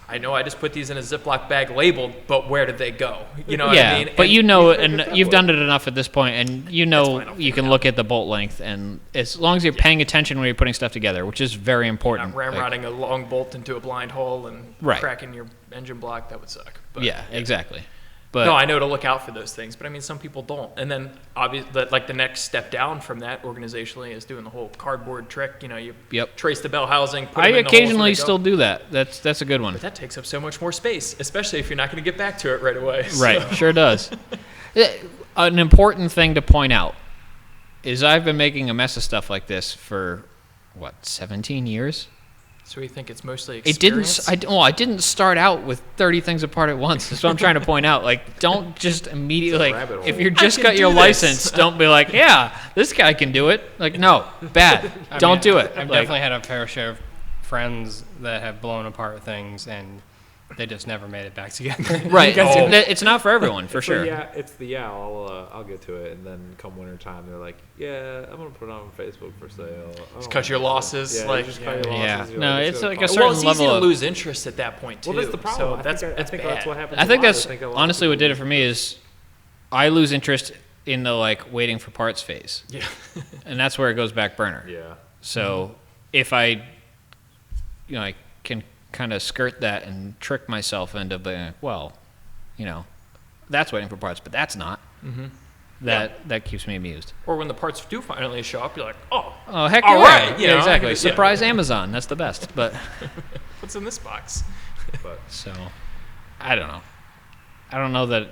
I know I just put these in a Ziploc bag labeled, but where did they go? You know Yeah, what I mean? but And and you've done it enough at this point, and fine, you I'll can figure it look at the bolt length, and as long as you're paying attention when you're putting stuff together, which is very important. not Like, ramrodding a long bolt into a blind hole and Right. cracking your engine block, that would suck. But yeah, exactly. But no, I know to look out for those things, but I mean, some people don't. And then, obviously, like the next step down from that organizationally is doing the whole cardboard trick. You know, you trace the bell housing. Put I them in the holes occasionally where they go. still do that. That's a good one. But that takes up so much more space, especially if you're not going to get back to it right away. Right, So. sure does. An important thing to point out is I've been making a mess of stuff like this for 17 years. So you think it's mostly It experience? didn't. I didn't start out with 30 things apart at once. That's what I'm trying to point out. Like, don't just immediately rabbit hole. if you just can got your do this. license, don't be like, yeah, this guy can do it. Like, no, bad. Don't do it. I've Like, definitely had a fair share of friends that have blown apart things, and they just never made it back together. right. It's not for everyone, for sure. I'll get to it, and then come wintertime, they're like, yeah, I'm gonna put it on Facebook for sale. It's cut your losses. Yeah, like, you just cut your losses. Yeah. You're No, like, it's gonna like a cost- certain well, it's easy level to of- lose interest at that point too. Well, that's the problem. So that's I think bad. that's what happens. I think a lot. that's I think a lot of honestly what people did it for me is I lose interest in the like waiting for parts phase, Yeah. and that's where it goes back burner. Yeah. So if I can kind of skirt that and trick myself into being, well, that's waiting for parts, but that's not. Mm-hmm. That keeps me amused. Or when the parts do finally show up, you're like, oh, Oh heck all yeah! right, you Yeah, know, exactly. yeah. Surprise Amazon. That's the best. But what's in this box? But so I don't know. I don't know that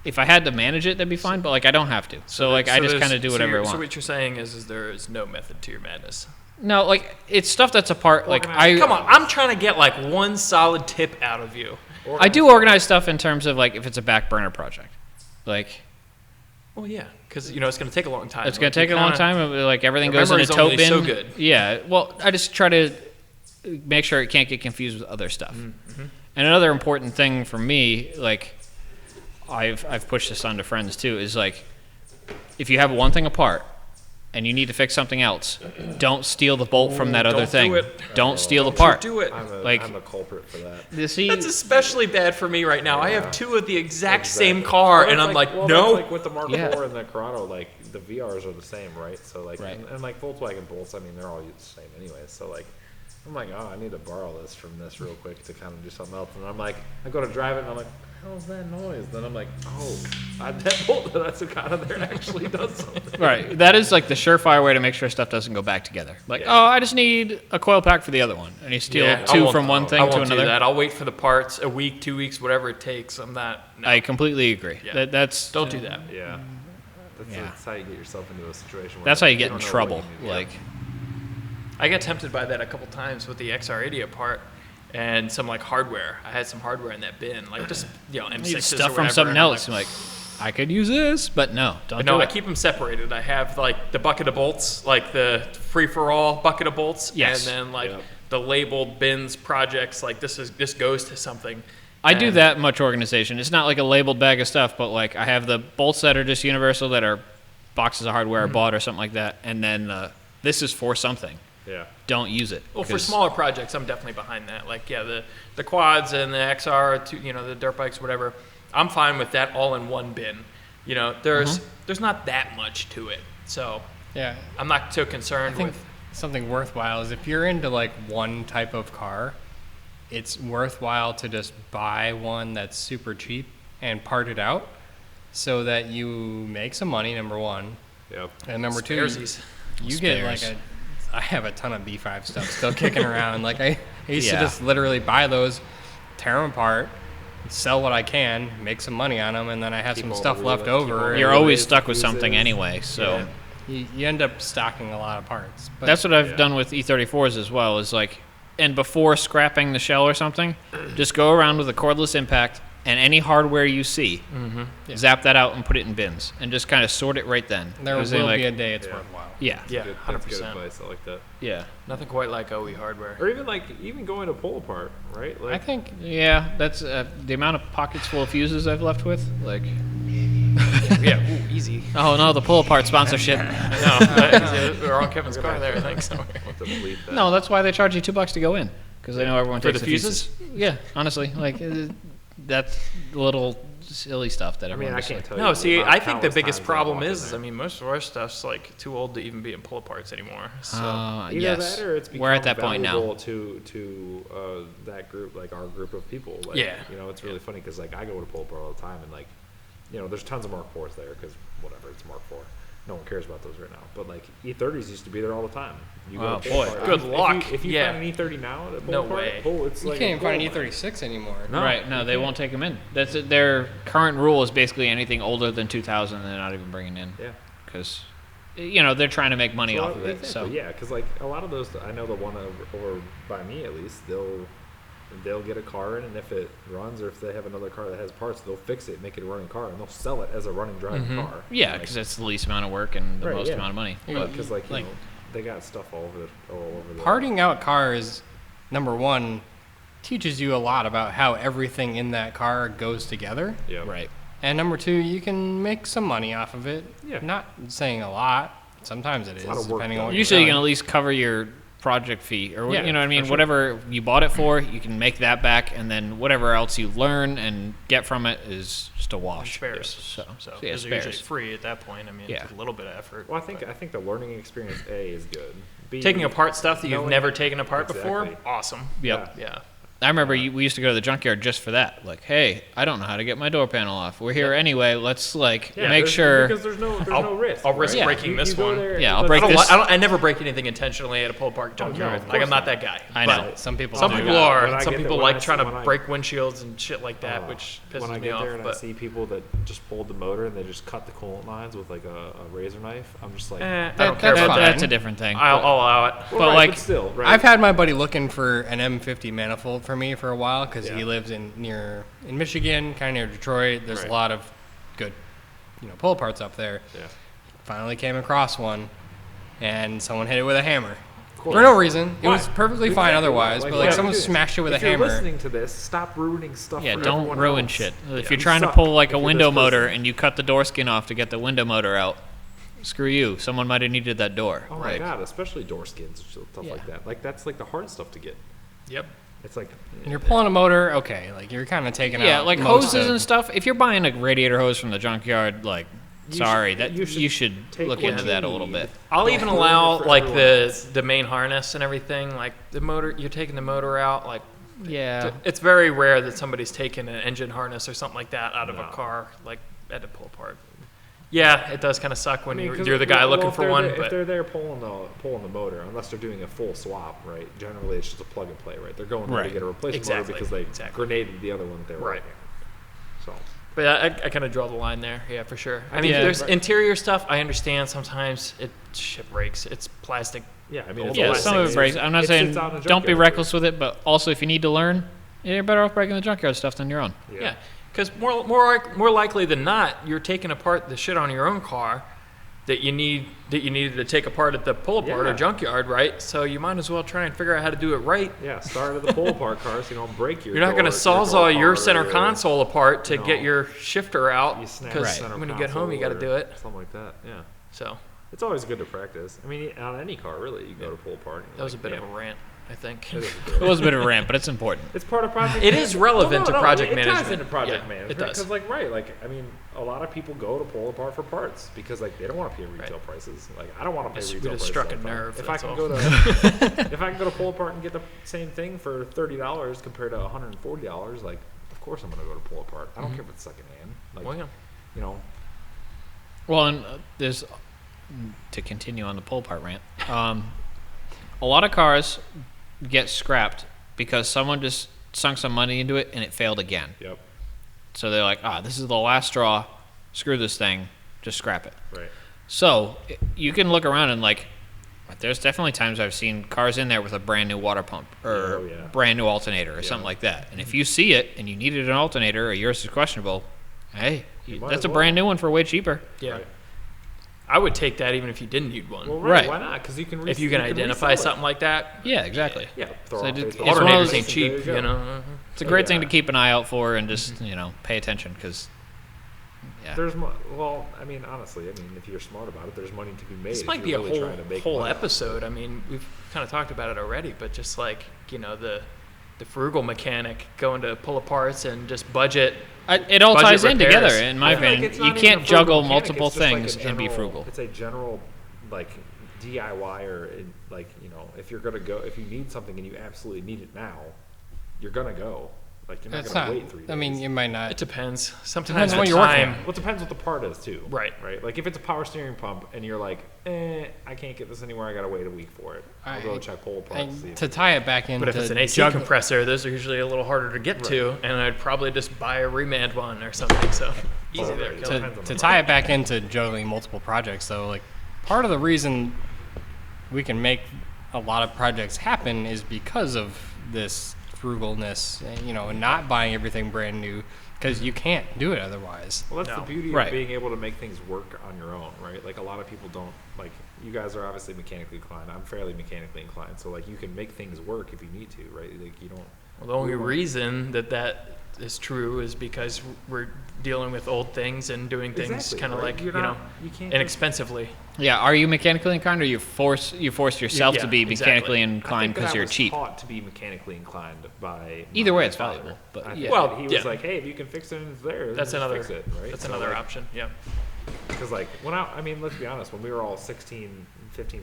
if I had to manage it, that'd be fine. But like I don't have to. So like I just there's- kind of do whatever I want. So what you're saying is there is no method to your madness. No, like it's stuff that's a part. Like I Come on, I'm trying to get like one solid tip out of you. I do organize stuff in terms of like if it's a back burner project, like Well, yeah, because it's going to take a long time. it's gonna Like, you take a long kinda- time. Like everything Your goes in a memory's tote only bin. so good. Yeah. Well, I just try to make sure it can't get confused with other stuff. Mm-hmm. And another important thing for me, like I've pushed this on to friends too, is like if you have one thing apart and you need to fix something else, don't steal the bolt from that other don't do thing. it. Don't steal the Don't part. you do it. I'm a culprit for that. You see, That's especially bad for me right now. I have two of the exact same Exactly. car, Well, and that's I'm like, well, no. that's like with the Mark Yeah. IV and the Corrado, like the VRs are the same, right? So like, Right. and like Volkswagen bolts, I mean, they're all the same anyway. So like, I'm like, oh, I need to borrow this from this real quick to kind of do something else. And I'm like, I go to drive it, and I'm like, how's that noise? Then I'm like, oh, that bolt that I took out of there actually does something. right. That is like the surefire way to make sure stuff doesn't go back together. Like, Yeah. oh, I just need a coil pack for the other one, and you steal Yeah, I two won't- from one I thing won't to do another. that. I'll wait for the parts a week, 2 weeks, whatever it takes. I'm not. No. I completely agree. Yeah. That's Don't do that. Yeah. Yeah. That's how you get yourself into a situation. Where That's how you get don't in know trouble. what you need. Like, I got tempted by that a couple times with the XR80 part and some like hardware. I had some hardware in that bin, like just M6s you or stuff whatever, from something and I'm else. Like, I could use this, but no, don't But do no, I it. keep them separated. I have like the bucket of bolts, like the free-for-all bucket of bolts, Yes. and then like Yep. the labeled bins projects. Like this goes to something. I do And- that much organization. It's not like a labeled bag of stuff, but like I have the bolts that are just universal that are boxes of hardware I bought or something like that, and then this is for something. Yeah. Don't use it. Well, for 'cause- smaller projects, I'm definitely behind that. Like, yeah, the quads and the XR, the dirt bikes, whatever. I'm fine with that all in one bin. There's not that much to it, so Yeah, I'm not so I concerned think with. something worthwhile is if you're into like one type of car, it's worthwhile to just buy one that's super cheap and part it out so that you make some money, number one. Yep. And number two, Sparesies. you get like Spares. I have a ton of B5 stuff still kicking around. Like I used to Yeah. just literally buy those, tear them apart, sell what I can, make some money on them, and then I have Keep some all stuff the left keep all over. the You're Yeah. always Relays, stuck with something fuses. anyway, so You end up stocking a lot of parts. But that's what I've Yeah. done with E34s as well. Is like, and before scrapping the shell or something, just go around with a cordless impact and any hardware you see, zap that out and put it in bins, and just kind of sort it right then. there will 'Cause then, be a like, day it's Yeah. worthwhile. yeah, Yeah, That's good 100%. advice. I like that. yeah. Nothing quite like OE hardware. Or even going to pull apart, right? Like, I think Yeah, that's the amount of pockets full of fuses I've left with. Like, Yeah, ooh, easy. oh no, the pull apart sponsorship. No, we're on Kevin's car there, I think. So. want to bleed that. No, that's why they charge you $2 to go in, because they know everyone For takes the the fuses? Yeah, honestly, like that little silly stuff that I mean, everyone I just can't like, tell you. No, see, amount of I think the countless biggest times I problem walk in is, there. I mean, most of our stuff's like too old to even be in pull aparts anymore. So Either yes, that or it's we're at become that point now. valuable to that group, like our group of people. Like, Yeah. You know, it's really funny because like I go to pull apart all the time, and like, you know, there's tons of Mark IVs there because whatever, it's Mark IV. No one cares about those right now. But like E30s used to be there all the time. You Oh, go to pull boy. apart. Good If luck. If you Yeah. find an E30 now at a pull No apart, way. oh, it's You like can't even find a an gold mine. E36 anymore. No. right? No, they won't take them in. That's their current rule is basically anything older than 2000, they're not even bringing in Yeah. because they're trying to make money So, off of it. exactly, So yeah, because like a lot of those, I know the one over by me at least, they'll get a car in, and if it runs or if they have another car that has parts, they'll fix it, make it a running car, and they'll sell it as a running driving car. yeah, Like, because it's the least amount of work and the Right, most yeah. amount of money. Yeah. because like, Like- you know, they got stuff all over the Parting out cars, number one, teaches you a lot about how everything in that car goes together. Yeah. Right. And number two, you can make some money off of it. Yeah. Not saying a lot. Sometimes it a lot is, of work depending on done. what you're Usually, you can selling. at least cover your project fee, or Yeah, you know what I mean. for sure. Whatever you bought it for, you can make that back, and then whatever else you learn and get from it is just a wash. spares. So, So yeah, those are usually spares. free at that point. I mean, Yeah. it's a little bit of effort. Well, I think the learning experience is good. B, Taking apart stuff that you've knowing- never taken apart before, Exactly. awesome. Yep. Yeah. I remember we used to go to the junkyard just for that. Like, hey, I don't know how to get my door panel off. We're here anyway. Let's make there's- sure. because there's no I'll risk. I'll risk right? breaking You this go one. there- Yeah, I'll but- break I don't, this- I never break anything intentionally at a pull park junkyard. of like I'm course not not. that guy. I But know. Some people Some do. people When are. I And some get people there- when like I trying see- to when I- break windshields and shit like that, Oh, which when pisses I me get off. there and I But see people that just pulled the motor and they just cut the coolant lines with like a razor knife, I'm just like, I That- don't care that's about fine. that. That's a different thing. I'll allow it. well, but right, like- still, right? I've had my buddy looking for an M50 manifold for me for a while because Yeah. he lives in Michigan, kind of near Detroit. There's Right. a lot of good, pull parts up there. Yeah. Finally came across one, and someone hit it with a hammer course. for no reason. It Why? was perfectly fine Exactly. otherwise, Like, but why like would someone you do this? smashed it with If a you're hammer. listening to this, stop ruining stuff. Yeah, for don't everyone ruin else. shit. If Yeah, you're you trying to suck pull like if a you're window this motor person. and you cut the door skin off to get the window motor out, screw you. Someone might have needed that door. Oh Like, my god, especially door skins and stuff Yeah. like that. Like that's like the hard stuff to get. Yep. It's like And you're pulling a motor, okay, like you're kind of taking Yeah, out like most hoses of- and stuff. If you're buying a radiator hose from the junkyard, like, You sorry, should- that you should should take look what into you that a little need. bit. I'll Don't even ruin it allow for like everyone the else. the main harness and everything. Like the motor, you're taking the motor out. Like Yeah. it's very rare that somebody's taken an engine harness or something like that out of No. a car, like at a pull apart. Yeah, it does kind of suck when I mean, 'cause you're the guy well, looking if for they're one. there- if But they're there pulling the motor, unless they're doing a full swap, right? Generally, it's just a plug and play, right? They're going there Right. to get a replacement Exactly, motor because they exactly. grenaded the other one that they were Right. working on. So But I kind of draw the line there, yeah, for sure. I mean, Yeah. there's Right. interior stuff. I understand sometimes shit breaks. It's plastic. yeah, I mean, it's Yeah, all some the of it same. breaks. I'm not It saying sits out in a don't be junkyard. reckless with it, but also if you need to learn, you're better off breaking the junkyard stuff than your own. Yeah, because more likely than not, you're taking apart the shit on your own car that you needed to take apart at the pull apart Yeah. or junkyard, right? So you might as well try and figure out how to do it right. Yeah, start at the pull apart car so you don't break your. You're not going to door sawzall your apart center or console apart to you get know, your shifter out You snap because the center when you get home, you got to console do or it. Something like that. Yeah, So it's always good to practice. I mean, on any car, really, you go to pull apart. and you're that was a like, bit damn, of a rant, I think. it is a It bit- was a bit of a rant, but it's important. It's part of project. It is relevant to project it management. ties into project Yeah, management. it does. Because, like, right, like, I mean, a lot of people go to pull apart for parts because, like, they don't want to pay retail prices. Like, I don't want to pay Yes, we retail just prices. struck a all the time. nerve, If I that's can all. go to, if I can go to pull apart and get the same thing for $30 compared to $140, like, of course I'm gonna go to pull apart. I don't care if it's secondhand. Like, Well, yeah. you know, Well, and there's to continue on the pull part rant. A lot of cars get scrapped because someone just sunk some money into it and it failed again. yep, So they're like, this is the last straw. Screw this thing. Just scrap it. right. So you can look around and like, there's definitely times I've seen cars in there with a brand new water pump or Oh, yeah. brand new alternator or something like that. And if you see it and you needed an alternator or yours is questionable, hey, You might that's as a well. brand new one for way cheaper. Yeah. Right. I would take that even if you didn't need one. Well, Right. Why not? Because you can. if you can identify resell it. something like that, Yeah, exactly. Yeah, throw So off it- Facebook. it's one of alternators those- ain't There cheap, you you go. know. It's a great thing Yeah. to keep an eye out for and just pay attention because There's well, I mean, honestly, I mean, if you're smart about it, there's money to be made. This if might be you're a really trying to make whole money off of it. episode. I mean, we've kind of talked about it already, but just like the frugal mechanic going to pull aparts and just budget It all Budget ties in repairs. together, in my I feel like opinion. it's You not even can't a frugal juggle mechanic, multiple it's just like a things and be general- frugal. It's a general, like, DIY or, like, if you're gonna go, if you need something and you absolutely need it now, you're gonna go. Like, you're not It's gonna not. wait 3 days. I mean, you might not. It depends. Sometimes Depends the what you're working time. on. Well, it depends what the part is too. Right. Right. Like if it's a power steering pump and you're like, I can't get this anywhere. I gotta wait a week for it. I'll go check pull parts. And See if to tie it back into But if it's an AC juggle- compressor, those are usually a little harder to get to, and I'd probably just buy a remand one or something. So easy there. right. Kelly. Depends on to the tie it back into juggling multiple projects, though, like part of the reason we can make a lot of projects happen is because of this frugalness, and not buying everything brand new, because you can't do it otherwise. Well, that's No. the beauty Right. of being able to make things work on your own, right? Like a lot of people don't. Like you guys are obviously mechanically inclined. I'm fairly mechanically inclined, so like you can make things work if you need to, right? Like you don't. Well, the only we won't- reason that is true is because we're dealing with old things and doing things Exactly, kind of right? like You're not- you can't just- inexpensively. Yeah, are you mechanically inclined, or you forced yourself Yeah, to be exactly. mechanically I inclined think that because I you're was cheap? taught to be mechanically inclined by. Either my way, it's father. valuable, but I yeah. think Well, that he was yeah. like, hey, if you can fix it and it's there, That's just another. fix it, right? That's So, another like, option. Yeah. Because like I mean, let's be honest. When we were all 15,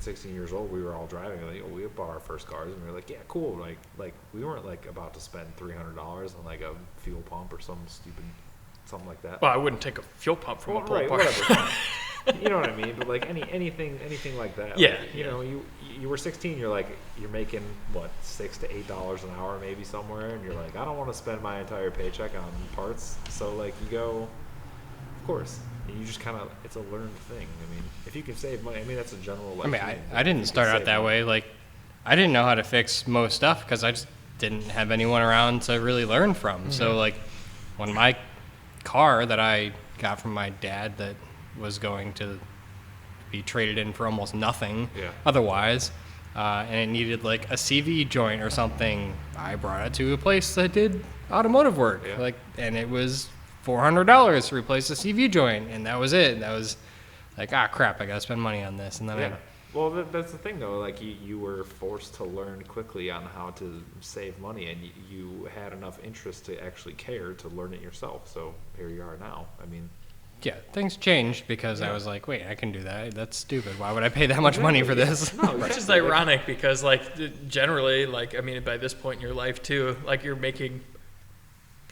16 years old, we were all driving. Like, we bought our first cars, and we were like, yeah, cool. Like we weren't like about to spend $300 on like a fuel pump or some stupid something like that. Well, I wouldn't take a fuel pump from Well, a pull right, apart. whatever. You know what I mean? But like anything like that. Yeah, Like, you know, you were 16. You're like you're making what $6 to $8 an hour maybe somewhere, and you're like, I don't want to spend my entire paycheck on parts. So like you go, of course. And you just kind of, it's a learned thing. I mean, if you can save money, I mean, that's a general. Like, I mean, thing. I If you didn't can start out save that money. way. Like, I didn't know how to fix most stuff because I just didn't have anyone around to really learn from. Mm-hmm. So, like, when my car that I got from my dad that was going to be traded in for almost nothing Yeah. otherwise, and it needed like a CV joint or something, I brought it to a place that did automotive work. Yeah. Like, and it was $400 to replace the CV joint, and that was it. That was like, crap, I gotta spend money on this, and then Yeah. Well, that's the thing though. Like you were forced to learn quickly on how to save money, and you had enough interest to actually care to learn it yourself. So here you are now. I mean, yeah, things changed because I Yeah. was like, wait, I can do that. That's stupid. Why would I pay that much money for this? no, Which is exactly. Like, ironic because, like, generally, like, I mean, by this point in your life, too, like, you're making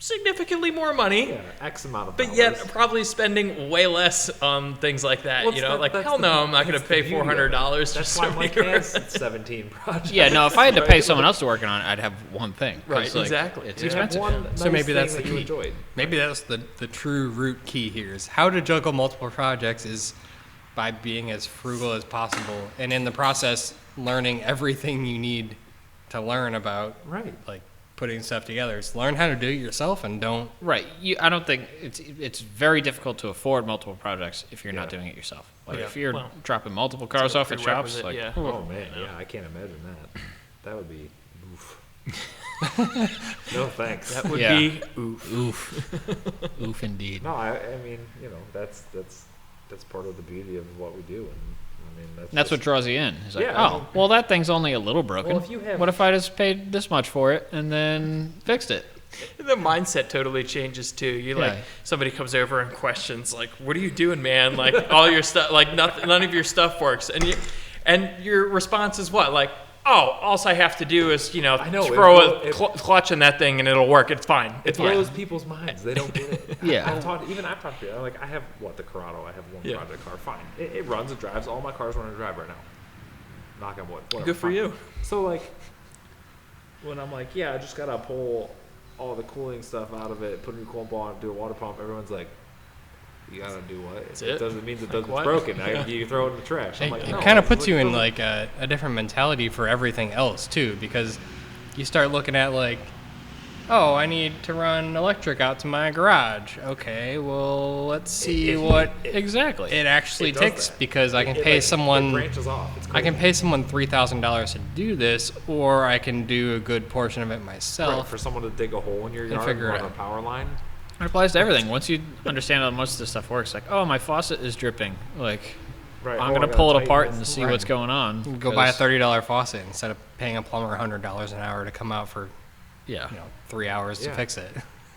significantly more money, yeah, X amount of. but yet dollars. probably spending way less on things like that. Well, You know, like, that's hell the- no, I'm not going to that's the pay beauty of it. $400 That's just why to Mike make has 17 projects. Yeah, no, if I had to right? pay someone else to work on it, I'd have one thing. 'cause, Right, like, exactly. It's Yeah. expensive. One So nice maybe thing that's that the you key. enjoyed. Maybe that's the true root key here is how to juggle multiple projects is by being as frugal as possible, and in the process, learning everything you need to learn about, Right. like, putting stuff together. Just learn how to do it yourself and don't. Right. I don't think it's very difficult to afford multiple projects if you're not Yeah. doing it yourself. Like Yeah, if you're well, dropping multiple It's cars a off at shops, prerequisite, like yeah. Oh man, yeah, I can't imagine that. That would be. Oof. No thanks. That would Yeah. be oof. oof, oof indeed. No, I mean, that's part of the beauty of what we do, and I mean That's what just- draws you in. It's like, Yeah, I oh, mean- well, that thing's only a little broken. Well, if you have- What if I just paid this much for it and then fixed it? The mindset totally changes too. You like Yeah. somebody comes over and questions like, "What are you doing, man? Like all your stuff, like nothing, none of your stuff works." And your response is what? Like, "Oh, all I have to do is I know, throw it- clutch in that thing and it'll work. It's fine. It It's fine." blows people's minds. They don't get it. Yeah. I've talked to people. Like I have the Corrado. I have one Yeah. project car. Fine. It runs. It drives. All my cars run and drive right now. Knock on wood. Whatever, Good for fine. you. So like, when I'm like, yeah, I just gotta pull all the cooling stuff out of it, put a new coolant ball on, do a water pump. Everyone's like, you gotta do what? That's it? doesn't mean Like it's what? broken. You throw it in the trash. I'm It, like, it no, kind of it's puts you in doesn't- like a different mentality for everything else too, because you start looking at like, oh, I need to run electric out to my garage. Okay, well, let's see what Exactly. it actually It does takes that. because I can It, pay like, it someone. branches off. It's I can crazy. pay someone $3,000 to do this, or I can do a good portion of it Right, myself. for someone to dig a hole in your And yard figure and it run a out. power line. It applies to everything. Once you understand how most of this stuff works, like, oh, my faucet is dripping. Like, Right. I'm oh, I gonna gotta pull it tighten apart this. and see Right. what's going on. You can go buy a 'cause- $30 faucet instead of paying a plumber $100 an hour to come out for Yeah. 3 hours to Yeah. fix it.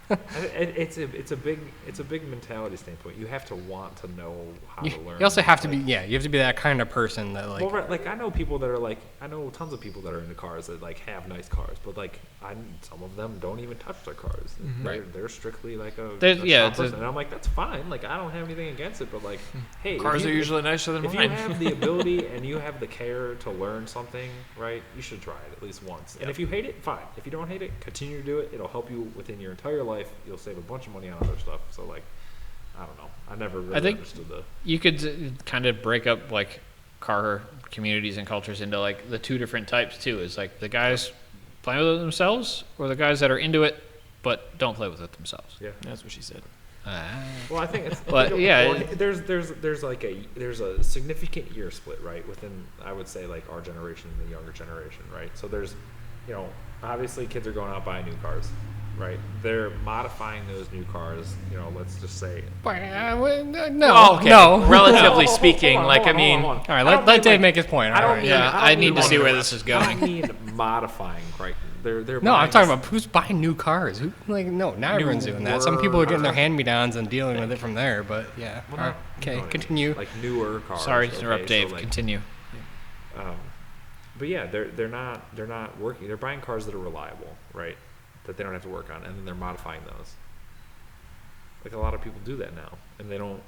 It's a big mentality standpoint. You have to want to know how to learn. You also have to be you have to be that kind of person that like. Well, right, like I know people that are like I know tons of people that are into cars that like have nice cars, but like some of them don't even touch their cars. They're strictly like a shop person. And I'm like, that's fine. Like I don't have anything against it, but like, hey, Cars are usually nicer than mine. If you have the ability and you have the care to learn something, right, you should try it at least once. And if you hate it, fine. If you don't hate it, continue to do it. It'll help you within your entire life. You'll save a bunch of money on other stuff. So like, I don't know. I never really understood the. You could kind of break up like car communities and cultures into like the two different types too. Is like the guys playing with it themselves, or the guys that are into it but don't play with it themselves. Yeah, that's what she said. Well, I think it's. But yeah, there's a significant year split, right, within I would say like our generation and the younger generation, right. So there's, obviously kids are going out buying new cars. Right, they're modifying those new cars. Let's just say. No. Relatively speaking, All right, let Dave make his point. I need to see where this is going. I don't mean modifying, right? They're. No, I'm talking about who's buying new cars. Now everyone's doing that. Some people are getting their hand-me-downs and dealing with it from there. But yeah, okay, continue. Like newer cars. Sorry to interrupt, Dave. So continue. But yeah, they're not working. They're buying cars that are reliable, right? That they don't have to work on, and then they're modifying those. Like a lot of people do that now, and they don't.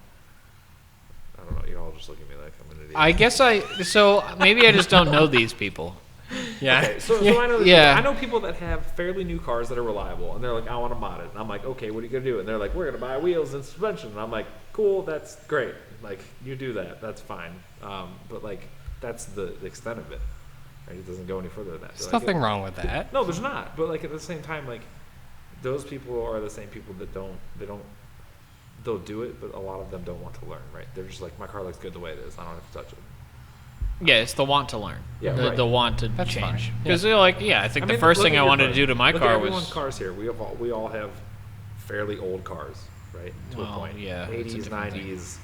I don't know. You all just look at me like I'm an idiot. I guess so maybe I just don't know these people. Yeah. Okay, so I know. I know people that have fairly new cars that are reliable, and they're like, I want to mod it, and I'm like, okay, what are you gonna do? And they're like, we're gonna buy wheels and suspension, and I'm like, cool, that's great. Like you do that, that's fine. But like that's the extent of it. Right? It doesn't go any further than that. There's nothing wrong with that. No, there's not. But like at the same time, like those people are the same people that they'll do it, but a lot of them don't want to learn. Right? They're just like, my car looks good the way it is. I don't have to touch it. Yeah, it's the want to learn. Yeah, the want to That's change. fine. Because I think the first thing I wanted to do to my car was. Everyone's cars here. We all have fairly old cars, right? To a point. Yeah. 80s, 90s,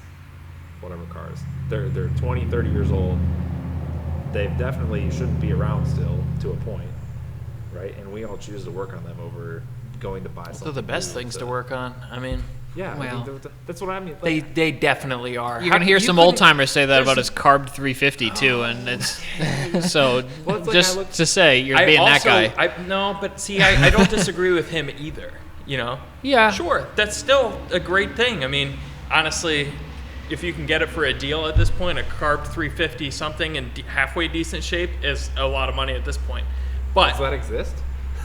whatever cars. They're 20, 30 years old. They definitely shouldn't be around still to a point, right? And we all choose to work on them over going to buy something. They're the best things to work on. I mean, yeah, well, that's what I mean. Like, they definitely are. You're gonna hear some old timers say that about his carb 350 too, and it's so just to say you're being that guy. No, but see, I don't disagree with him either. Yeah. Sure, that's still a great thing. I mean, honestly. If you can get it for a deal at this point, a carb 350 something in halfway decent shape is a lot of money at this point. But does that exist?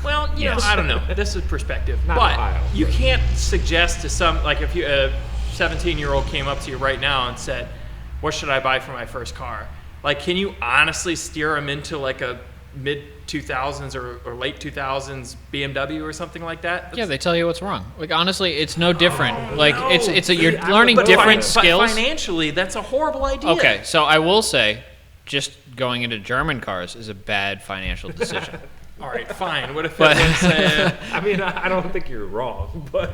Well, you know, I don't know. This is perspective. Not but Ohio, you can't suggest to some, like if a 17-year-old came up to you right now and said, "What should I buy for my first car?" Like, can you honestly steer them into like a mid 2000s or late 2000s BMW or something like that? Yeah, they tell you what's wrong. Like, honestly, it's no different. You're learning different skills. But financially, that's a horrible idea. Okay, so I will say, just going into German cars is a bad financial decision. All right, fine. What if it was? I mean, I don't think you're wrong, but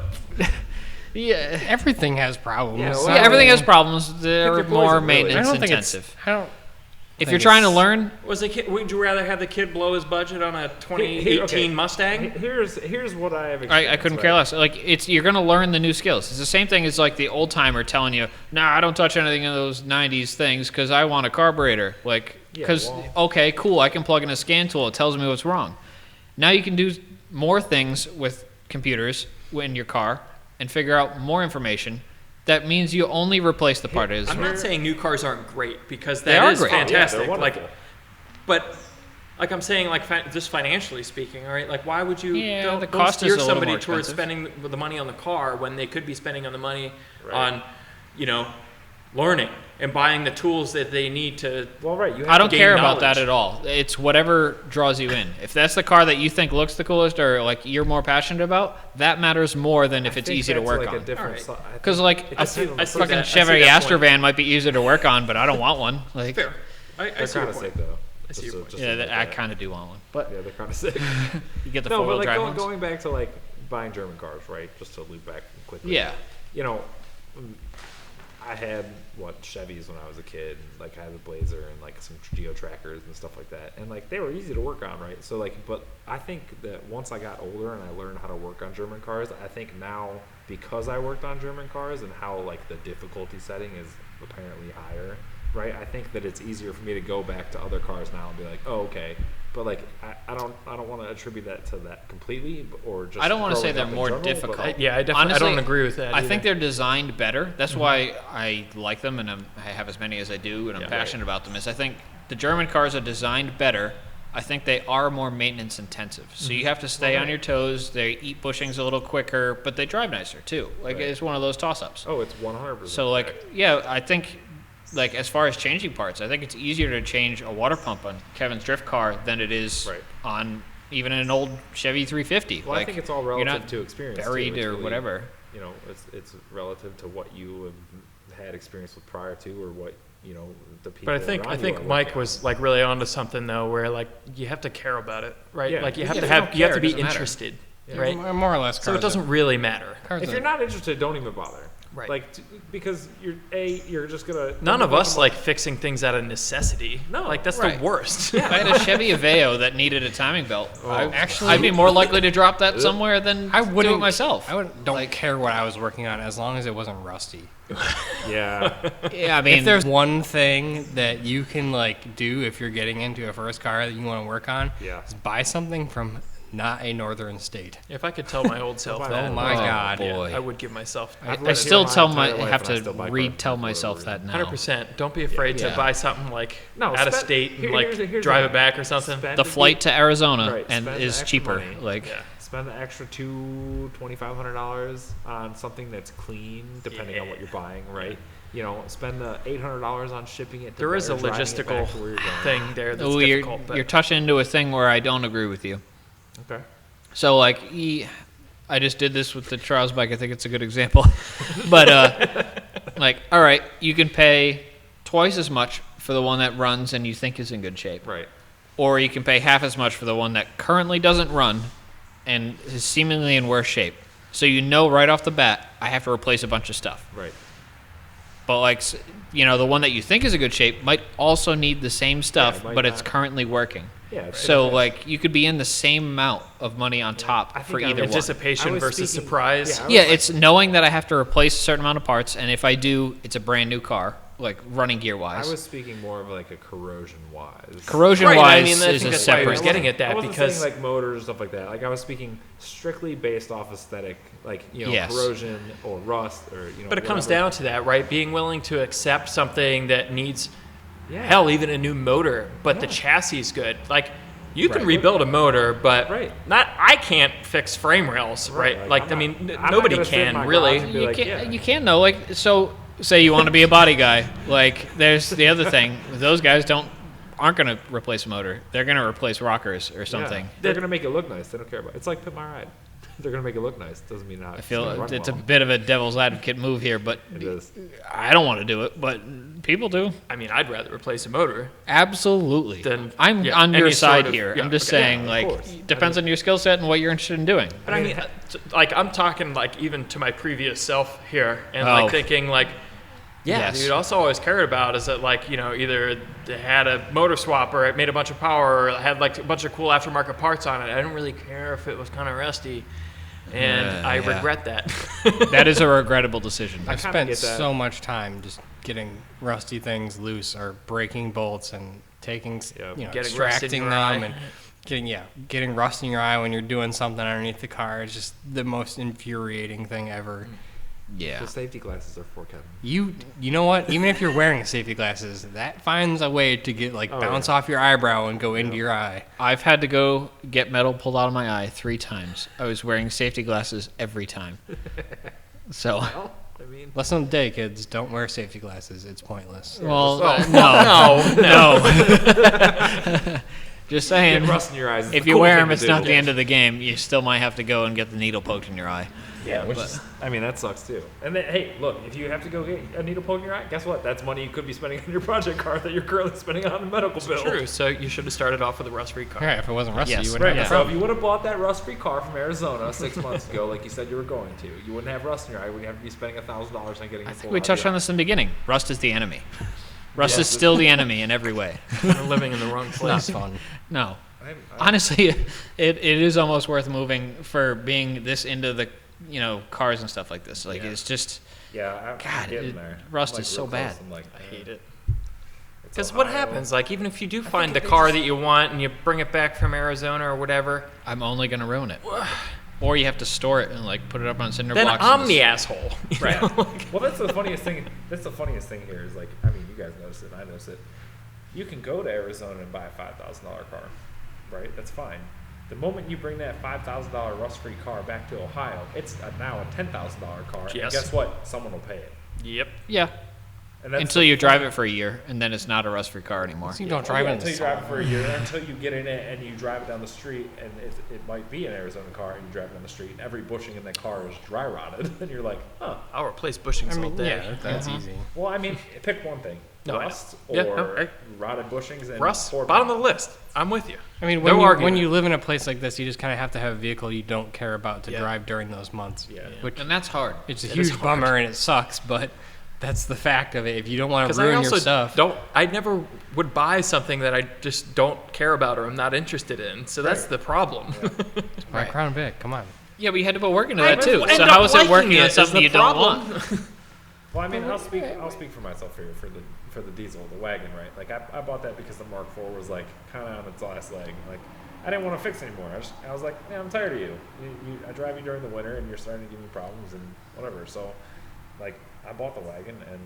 yeah, everything has problems. Yeah, everything has problems. They're your more poison, really. maintenance I don't think intensive. If think you're trying to learn, would you rather have the kid blow his budget on a 2018 Mustang? Here's what I have experienced. I couldn't care less. Like, you're going to learn the new skills. It's the same thing as like the old timer telling you, "Nah, I don't touch anything in those '90s things because I want a carburetor." Like, okay, cool, I can plug in a scan tool. It tells me what's wrong. Now you can do more things with computers in your car and figure out more information. That means you only replace the part. I'm not saying new cars aren't great because they are is great. fantastic. Yeah, they're wonderful. But I'm saying, like, just financially speaking, all right? Like, why would you don't steer somebody towards spending the money on the car when they could be spending on the money on, learning and buying the tools that they need to. Well, right. I don't care about that at all. It's whatever draws you in. If that's the car that you think looks the coolest or like you're more passionate about, that matters more than if it's easy to work on. Because like a fucking Chevy Astrovan might be easier to work on, but I don't want one. Like, fair. I see kind your of point. sick though. I see your point. Yeah, I kind of do want one, but yeah, they're kind of sick. You get the no, four-wheel but drive like ones. going back to like buying German cars, right? Just to loop back quickly. Yeah. I had Chevys when I was a kid. Like I had a Blazer and like some Geo Trackers and stuff like that, and like they were easy to work on, right? So like, but I think that once I got older and I learned how to work on German cars, I think now because I worked on German cars and how like the difficulty setting is apparently higher, right? I think that it's easier for me to go back to other cars now and be like, oh, okay. But like, I don't want to attribute that to that completely, or just. I don't want to say growing they're up in more general, difficult. but, like, Yeah, I definitely Honestly, I don't agree with that. I either. think they're designed better. That's why I like them, and I have as many as I do, and I'm Yeah, passionate about them. Is I think the German cars are designed better. I think they are more maintenance intensive. So you have to stay on your toes. They eat bushings a little quicker, but they drive nicer too. Like Right. it's one of those toss-ups. Oh, it's 100%. So like, yeah, I think like as far as changing parts, I think it's easier to change a water pump on Kevin's drift car than it is Right. on even an old Chevy 350. Well, like, I think it's all you're relative not to experience. buried too. It's or really, whatever. You know, it's relative to what you have had experience with prior to, or what the people. But I think around you are Mike working was like really onto something though, where like you have to care about it, right? Yeah. Like you have Yeah, to if you have don't you have care, to it be doesn't matter. interested, Yeah. right? More or less. So it doesn't really matter. Cars If you're not interested, don't even bother. Right. Like, because you're just gonna. None of us like fixing things out of necessity. No, like that's right. the worst. If I had a Chevy Aveo that needed a timing belt, Actually, I'd be more likely to drop that somewhere than I do wouldn't it myself. I don't care what I was working on as long as it wasn't rusty. Yeah. Yeah, I mean, If there's one thing that you can like do if you're getting into a first car that you want to work on, Yeah. is buy something from not a northern state. If I could tell my old self Oh that, my God. boy. I would give myself I've I lived still here my tell entire life have and I to still buy retell cars myself for that now. 100%. Don't be afraid Yeah. to buy something like No, out of spend- state and here- like here's the drive thing. it back or something. Spend The the- flight to Arizona Right, and spend the is extra cheaper. money. Like, Yeah. Spend the extra $2,500 on something that's clean, depending on what you're buying, right? Spend the $800 on shipping it. To There is a better driving it logistical back to where you're going. thing there that's oh, difficult. you're touching into a thing where I don't agree with you. Okay. So like, I just did this with the Charles bike. I think it's a good example. But like, all right, you can pay twice as much for the one that runs and you think is in good shape, Right. or you can pay half as much for the one that currently doesn't run and is seemingly in worse shape. So right off the bat, I have to replace a bunch of stuff. Right. But like, the one that you think is in good shape might also need the same stuff, it might but it's not. currently working. Yeah. So like, you could be in the same amount of money on top I for think I either would one. Anticipation I was versus speaking- surprise. yeah, Yeah, it's knowing that I have to replace a certain amount of parts, and if I do, it's a brand new car, like running gear I wise. was speaking more of like a corrosion wise. Corrosion Right, wise I mean, I is think a that's why I separate. was getting at that I wasn't because saying like motors stuff like that. Like I was speaking strictly based off aesthetic, like Yes. corrosion or rust or But it comes whatever. down to that, right? Being willing to accept something that needs, Yeah. hell, even a new motor, but the chassis is good. Like, you can Right. rebuild a motor, but Right. I can't fix frame rails, right? Right, Like, I'm I not- mean, I'm not nobody gonna sit in can, my really. garage and be You like, can't. yeah. You can't know. Like, so say you want to be a body guy. Like, there's the other thing. Those guys aren't going to replace a motor. They're going to replace rockers or something. Yeah. They're gonna make it look nice. They don't care about it. It's like Pit My Ride. They're gonna make it look nice. Doesn't mean not. I feel run it's a well. bit of a devil's advocate move here, but It is. I don't want to do it. But people do. I mean, I'd rather replace a motor. Absolutely. Then, I'm yeah, on your any side sort of- here. yeah, I'm just okay. saying, Yeah, of like, course. depends on your skill set and what you're interested in doing. But I mean, like, I'm talking, like, even to my previous self here, and, Oh. like, thinking, like, yeah, Yes. dude, also always cared about is that, like, either they had a motor swap or it made a bunch of power or it had, like, a bunch of cool aftermarket parts on it. I didn't really care if it was kind of rusty. And I yeah. regret that. That is a regrettable decision. I've kinda spent get that. so much time just getting rusty things loose or breaking bolts and taking, Yep. Getting rust in extracting your them eye. and getting rust in your eye when you're doing something underneath the car. It's just the most infuriating thing ever. Yeah. The safety glasses are for Kevin. You know what? Even if you're wearing safety glasses, that finds a way to get bounce off your eyebrow and go into your eye. I've had to go get metal pulled out of my eye 3 times. I was wearing safety glasses every time. So, Well, I mean, Lesson of the day, kids: don't wear safety glasses. It's pointless. well, no. no. Just saying. Getting rust in your eyes. Is If the you cool wear thing them, to it's do. not the end of the game. You still might have to go and get the needle poked in your eye. Yeah, which is, I mean, that sucks too. And then, hey, look, if you have to go get a needle poke in your eye, guess what? That's money you could be spending on your project car that you're currently spending on a medical bill. True. So you should have started off with a rust-free car. Yeah, if it wasn't rusty, Yes. you wouldn't Right. have So that if you would have bought that rust-free car from Arizona 6 months ago, like you said you were going to, you wouldn't have rust in your eye. You wouldn't have to be spending $1,000 on getting. I think we touched on this in the beginning. Rust is the enemy. Rust Yes. is still the enemy in every way. We're living in the wrong Not place. fun. No. Honestly, it is almost worth moving for being this into the cars and stuff like this. Like Yeah. it's just Yeah, God, I'm getting there. rust I'm, like, is so real close. bad. I'm like, I hate it. it's Because what Ohio. happens? Like, even if you do find the if they car just- that you want and you bring it back from Arizona or whatever, I'm only gonna ruin it. Or you have to store it and like put it up on cinder then blocks. I'm and the just- asshole. Right. Well, that's the funniest thing. That's the funniest thing here is like, I mean, you guys notice it, and I notice it. You can go to Arizona and buy a $5,000 car, right? That's fine. The moment you bring that $5,000 rust-free car back to Ohio, it's now a $10,000 car. Yes. And guess what? Someone will pay it. Yep. Yeah. And that's Until you drive it for a year, and then it's not a rust-free car anymore. So you don't drive it in until the you drive it summer. for a year, until you get in it and you drive it down the street, and it might be an Arizona car, and you drive it down the street, and every bushing in that car is dry rotted, and you're like, huh. I'll replace bushings I all mean, day. yeah, that's easy. Well, I mean, pick one thing: No, I know. rust Yeah, or no, I- rotted bushings and Russ, poor bottom of the list. I'm with you. I mean, No when argument. you live in a place like this, you just kind of have to have a vehicle you don't care about to Yeah. drive during those months. Yeah. Which And that's hard. it's a It is huge hard. bummer and it sucks, but that's the fact of it. If you don't want Because to I ruin also your stuff, I never would buy something that I just don't care about or I'm not interested in. So that's Right. the problem. buy Right. a Crown Vic. Come on. Yeah, but you had to put work into I that too. end So up how is it liking working it on is something the you don't problem. want? Well, I mean, I'll speak for myself here for the diesel, the wagon, right? Like I bought that because the Mark IV was like kind of on its last leg. Like I didn't want to fix anymore. I was like, man, I'm tired of you. I drive you during the winter, and you're starting to give me problems and whatever. So, like, I bought the wagon, and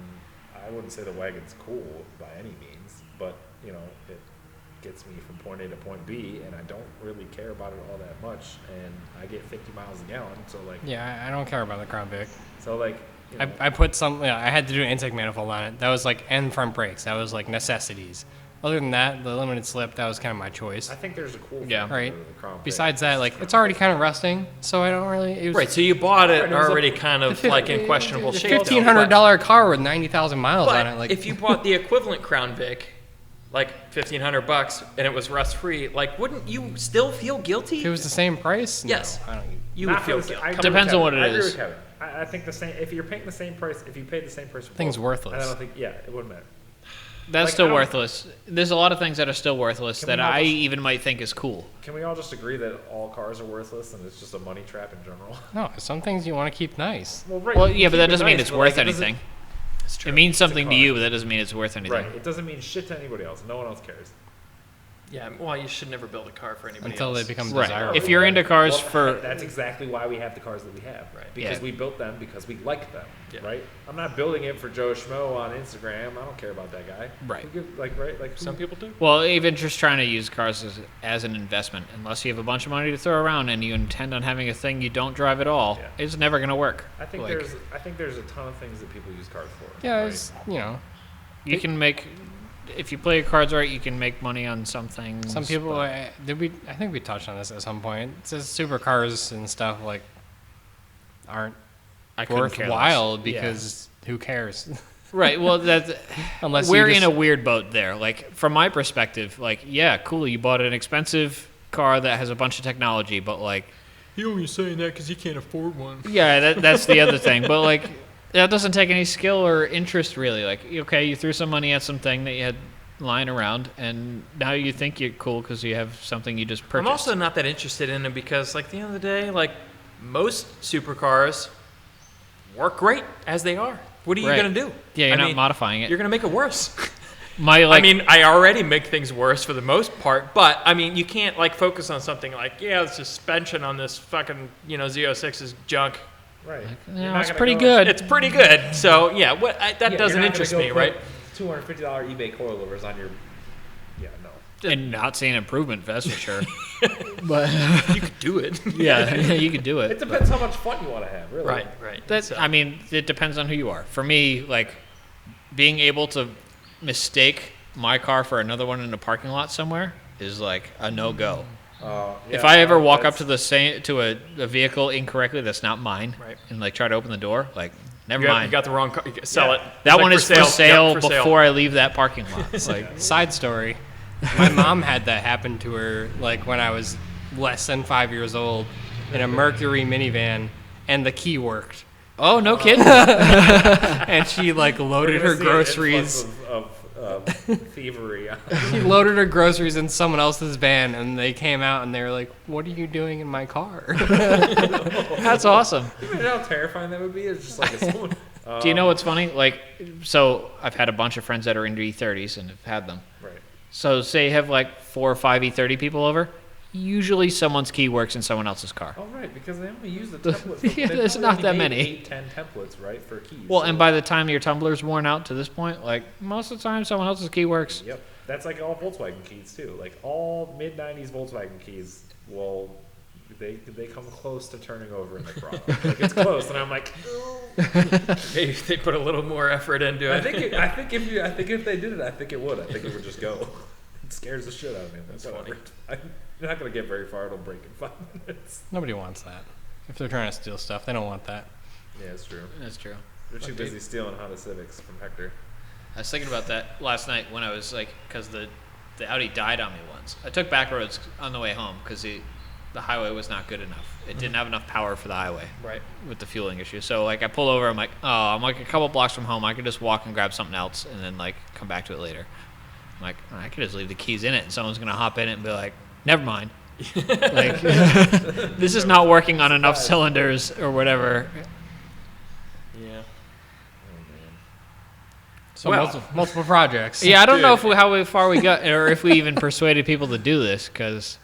I wouldn't say the wagon's cool by any means, but you know, it gets me from point A to point B, and I don't really care about it all that much, and I get 50 miles a gallon. So like, Yeah, I don't care about the Crown Vic. so like, you know, I put some. Yeah, I had to do an intake manifold on it. That was like and front brakes. That was like necessities. Other than that, the limited slip, that was kind of my choice. I think there's a cool Yeah. thing Right. with the Crown Vic. Besides that, like it's already kind of rusting, so I don't really. It was Right, so you bought it Right, it was a- already kind of like in questionable the shape. though, $1,500 car with 90,000 miles But on it. Like if you bought the equivalent Crown Vic, like $1,500, and it was rust free, like wouldn't you still feel guilty? if it was the same price, no, Yes. I don't. You Not would for feel the sa- guilty. I agree Depends with on what Kevin. it I agree is. with Kevin. I think the same. If you're paying the same price, if you paid the same price, for Thing's both, worthless. I don't think. Yeah, it wouldn't matter. That's Like, I still don't- worthless. There's a lot of things that are still worthless Can that we not I just- even might think is cool. Can we all just agree that all cars are worthless and it's just a money trap in general? No, some things you want to keep nice. Right, Well, you can yeah, but keep that it doesn't mean nice, it's but, worth like, it doesn't- anything. It's true. It means It's a something to car. you, but that doesn't mean it's worth anything. Right. It doesn't mean shit to anybody else. No one else cares. Yeah, well, you should never build a car for anybody Until else. they become Right. desirable. If you're into cars Well, for that's exactly why we have the cars that we have, Right. Because Yeah. we built them because we like them, Yeah. right? I'm not building it for Joe Schmo on Instagram. I don't care about that guy. Right. Who right? Like Some people do. well, even just trying to use cars as an investment, unless you have a bunch of money to throw around and you intend on having a thing you don't drive at all, Yeah. it's never going to work. I think Like, there's a ton of things that people use cars for. Yeah, right? it's, you know, you can make if you play your cards right, you can make money on some things. some people. but- I think we touched on this at some point. It says supercars and stuff like aren't I couldn't care less. worthwhile Yeah. because who cares? Right. Well, that's Unless we're you in just, a weird boat there. Like from my perspective, like yeah, cool. You bought an expensive car that has a bunch of technology, but like He only saying that because he can't afford one. yeah, that's the other thing. But like that doesn't take any skill or interest really. Like okay, you threw some money at something that you had lying around, and now you think you're cool because you have something you just purchased. I'm also not that interested in it because, like, at the end of the day, like, most supercars work great as they are. What are you Right. going to do? yeah, you're I not mean, modifying it. You're going to make it worse. My like I mean, I already make things worse for the most part, but, I mean, you can't, like, focus on something like, yeah, the suspension on this fucking, Z06 is junk. Right. yeah, You're not it's gonna pretty go- good. It's pretty good. So, yeah, that Yeah, doesn't you're not gonna interest go me, put right? $250 eBay coilovers on your. Yeah, no. and not seeing improvement, that's for sure. You could do it. yeah, you could do it. It depends how much fun you want to have, really. Right. That's, So- I mean, it depends on who you are. For me, like, being able to mistake my car for another one in a parking lot somewhere, is like a no-go. If Yeah, I ever walk up that's- to a vehicle incorrectly that's not mine, Right. and like try to open the door, like never You mind. got the wrong car. Sell it. that Like, one is for sale Yep, for sale. before I leave that parking lot. It's like, Side story. My mom had that happen to her like when I was less than 5 years old in a Mercury minivan, and the key worked. oh, no kidding. And she like We're loaded gonna her see an groceries. influx of thievery. She loaded her groceries in someone else's van, and they came out and they were like, "What are you doing in my car?" That's awesome. You know how terrifying that would be? It's just like a someone. Do you know what's funny? Like, so I've had a bunch of friends that are into E30s and have had them. Right. So say you have like 4 or 5 E30 people over. Usually someone's key works in someone else's car. Oh, right, because they only use the templates. Yeah, They there's probably not only that made many. 8, 10 templates, right, for keys. Well, so- and by the time your tumbler's worn out to this point, like most of the time someone else's key works. Yep, that's like all Volkswagen keys too. Like all mid-90s Volkswagen keys, well, they come close to turning over in the throttle. Like it's close, and I'm like, Maybe they put a little more effort into I it. think if they did it, I think it would. I think it would just go. It scares the shit out of me. That's Whatever. You're not gonna get very far. It'll break in 5 minutes. Nobody wants that. If they're trying to steal stuff, they don't want that. Yeah, it's true. That's true. They're too busy stealing Honda Civics from Hector. I was thinking about that last night when I was like, because the Audi died on me once. I took back roads on the way home because the highway was not good enough. It didn't have enough power for the highway. Right. With the fueling issue. So like I pull over, I'm like, oh, I'm like a couple blocks from home. I could just walk and grab something else and then like come back to it later. I'm like, oh, I could just leave the keys in it and someone's gonna hop in it and be like, never mind. Like this is not working on enough cylinders or whatever. Yeah. So Well- multiple projects. Yeah, I don't know Dude. how far we got or if we even persuaded people to do this because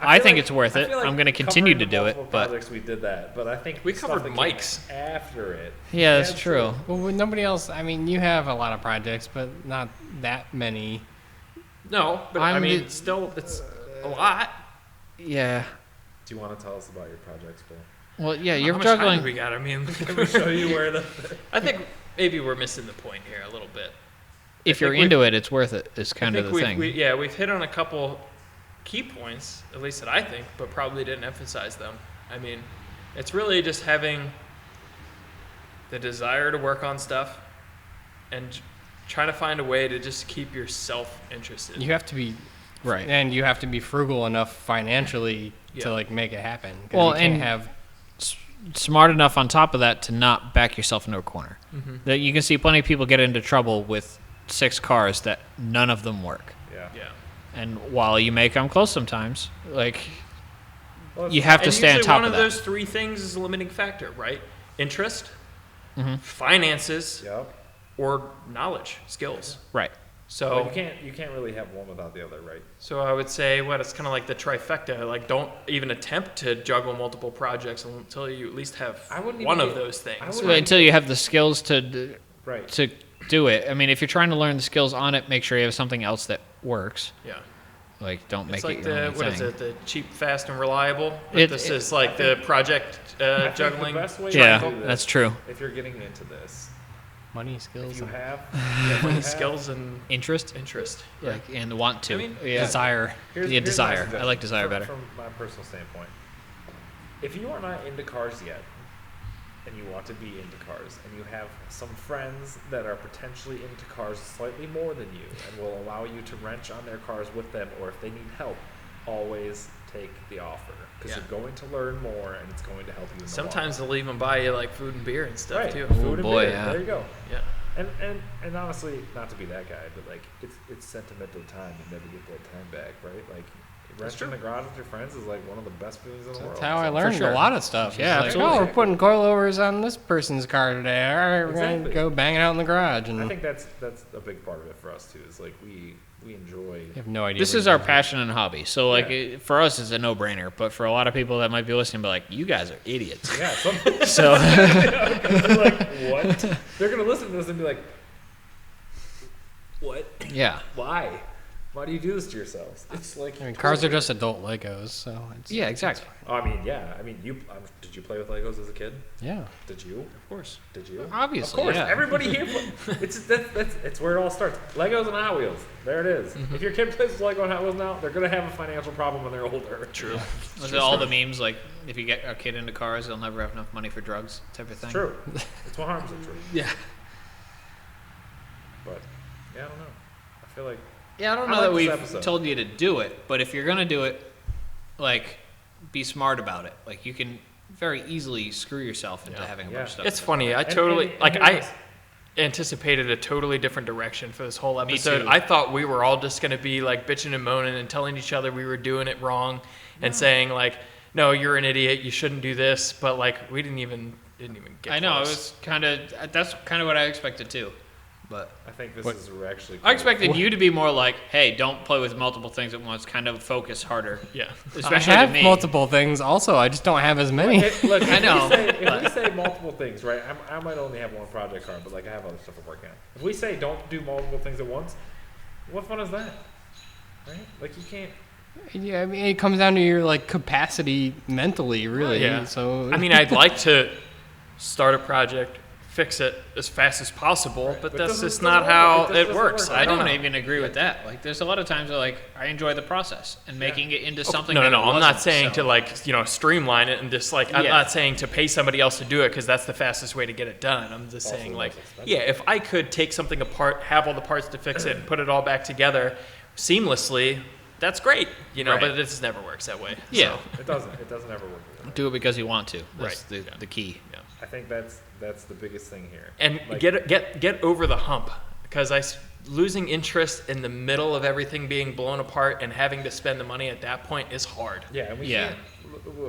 I think it's worth it. I feel like I'm going to continue covering to the do it, multiple but projects we did that, but I think We the stuff covered that came mics. after it. yeah, that's Yeah, true. Well, with nobody else. I mean, you have a lot of projects, but not that many. No, but I I'm mean, the- still, it's a lot. Yeah. Do you want to tell us about your projects, Bill? Well, yeah, How you're much time do juggling. we got? I mean, Can we show you where the? I think maybe we're missing the point here a little bit. If I you're think into it, it's worth it. Is kind I of think the thing. we've hit on a couple key points, at least that I think, but probably didn't emphasize them. I mean, it's really just having the desire to work on stuff and trying to find a way to just keep yourself interested. You have to be Right. and you have to be frugal enough financially Yeah. to like make it happen. 'Cause Well, you can't and- have Smart enough on top of that to not back yourself into a corner. Mhm. That you can see plenty of people get into trouble with 6 cars that none of them work. Yeah. Yeah. And while you may come close sometimes, like Well, you have to And stay on usually top one of of that. those 3 things is a limiting factor, right? Interest, Mhm. finances, Yep. or knowledge, skills. Right. So Well, you can't really have one without the other, right? So I would say, it's kind of like the trifecta. Like, don't even attempt to juggle multiple projects until you at least have I wouldn't one even of get- those I things. wouldn't- Well, until you have the skills to Right. do it. I mean, if you're trying to learn the skills on it, make sure you have something else that works. Yeah. Like, don't make It's like it your the, only what is thing. it? The cheap, fast, and reliable. But It- this it- is like the project I think juggling. The best way Yeah, to do this, that's true. If you're getting into this, money, skills, if you and have, Money, skills, and Interest, interest. Yeah. like, and want to. I mean, yeah. desire. here's Yeah, my desire. I suggestion like desire better. From my personal standpoint, if you are not into cars yet, and you want to be into cars, and you have some friends that are potentially into cars slightly more than you, and will allow you to wrench on their cars with them, or if they need help, always take the offer because Yeah. you're going to learn more, and it's going to help you. In the Sometimes long they'll even buy you like food and beer and stuff run. right, too. food and boy, beer. yeah. There you go. Yeah. And honestly, not to be that guy, but like it's sentimental time. You never get that time back, right? Like wrenching in the garage with your friends is like one of the best feelings in the world. That's how I So- learned sure. a lot of stuff. Yeah, It's absolutely. Like, oh, we're putting coilovers on this person's car today. All right, we're Exactly. gonna go bang it out in the garage, I and think that's a big part of it for us too. Is like we enjoy. you have no idea. This what is you're our doing. passion and hobby. So, like, Yeah. for us, it's a no-brainer. But for a lot of people that might be listening, be like, you guys are idiots. Yeah, some, So, they're like, what? They're gonna listen to this and be like, what? yeah. Why? Why do you do this to yourselves? It's like I mean, cars are just adult Legos, so it's, Yeah, exactly. Oh, I mean, yeah. I mean, did you play with Legos as a kid? yeah. Did you? Of course. Did you? Obviously, Of course. yeah. Everybody here. It's where it all starts. Legos and Hot Wheels. There it is. If your kid plays with Lego and Hot Wheels now, they're gonna have a financial problem when they're older. True. Was it all the memes like if you get a kid into cars, they'll never have enough money for drugs type of thing? It's true. It's 100% true. Yeah. But yeah, I don't know. I feel like Yeah, I don't I know like that this we've episode. told you to do it, but if you're gonna do it, like, be smart about it. Like, you can very easily screw yourself into having a bunch of stuff. It's funny. I And- totally and like. here's I this. anticipated a totally different direction for this whole Me episode. too. I thought we were all just gonna be like bitching and moaning and telling each other we were doing it wrong, and saying like, "No, you're an idiot. You shouldn't do this." But like, we didn't even get. I know, it close. was kind of, that's kind of what I expected too. But I think this What- is actually. I expected you to be more like, hey, don't play with multiple things at once, kind of focus harder. Yeah. Especially I to have me. multiple things. Also, I just don't have as many. Look, I know, if we say multiple things, right? I might only have one project card, but like I have other stuff I'm working on. If we say don't do multiple things at once, what fun is that? Right? Like you can't. Yeah, I mean, it comes down to your like capacity mentally, really. Yeah. So I mean, I'd like to start a project, fix it as fast as possible, but But that's doesn't- just doesn't not work. how It just it doesn't works. work. I I don't don't know. even agree with that. Like, there's a lot of times where, like, I enjoy the process and making it into something. No, that it I'm not wasn't, saying so. to like streamline it and just like I'm Yeah. not saying to pay somebody else to do it because that's the fastest way to get it done. I'm just Also saying the like most expensive. yeah, if I could take something apart, have all the parts to fix it, and put it all back together seamlessly, that's great. You know, Right. but it just never works that way. Yeah. So, It doesn't. It doesn't ever work. That way. Do it because you want to. That's Right. the key. yeah. I think that's the biggest thing here. And Like, get over the hump because losing interest in the middle of everything being blown apart and having to spend the money at that point is hard. Yeah, and Yeah.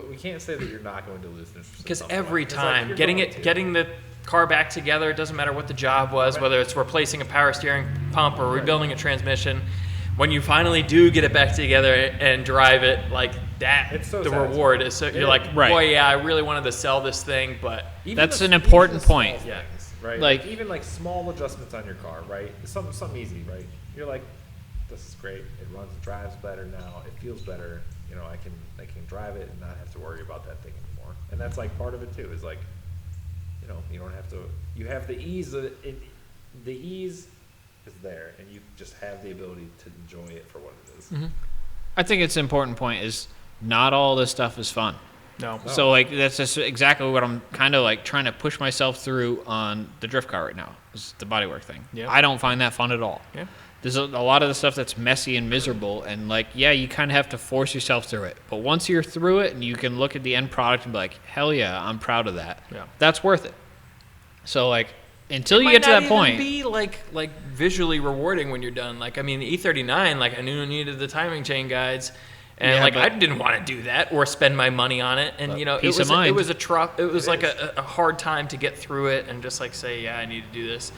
we can't say that you're not going to lose interest. at Because some every point. 'Cause, like, time you're getting going to. getting the car back together, it doesn't matter what the job was, Right. whether it's replacing a power steering pump or rebuilding a transmission. When you finally do get it back together and drive it, like that, It's so the satisfying. reward is so It you're is. like, Right. boy, yeah, I really wanted to sell this thing, but Even That's the- an even important the small point. things, Yeah. right? Like- even like small adjustments on your car, right? Something easy, right? You're like, this is great. It runs, drives better now. It feels better. You know, I can drive it and not have to worry about that thing anymore. And that's like part of it too. Is like, you know, you don't have to. You have the ease. The ease is there, and you just have the ability to enjoy it for what it is. I think it's an important point is not all this stuff is fun. no. So, like, that's just exactly what I'm kind of, like, trying to push myself through on the drift car right now, is the bodywork thing. Yeah. I don't find that fun at all. Yeah. There's a lot of the stuff that's messy and miserable, and, like, yeah, you kind of have to force yourself through it. But once you're through it and you can look at the end product and be like, hell yeah, I'm proud of that. Yeah. That's worth it. So, like, until you Might get to not that even point. be like visually rewarding when you're done. Like I mean, the E39, like I knew I needed the timing chain guides, and Yeah, like but- I didn't want to do that or spend my money on it. And But you know, peace it was of mind. it was a trough. It was It like is. a hard time to get through it and just like say, yeah, I need to do this.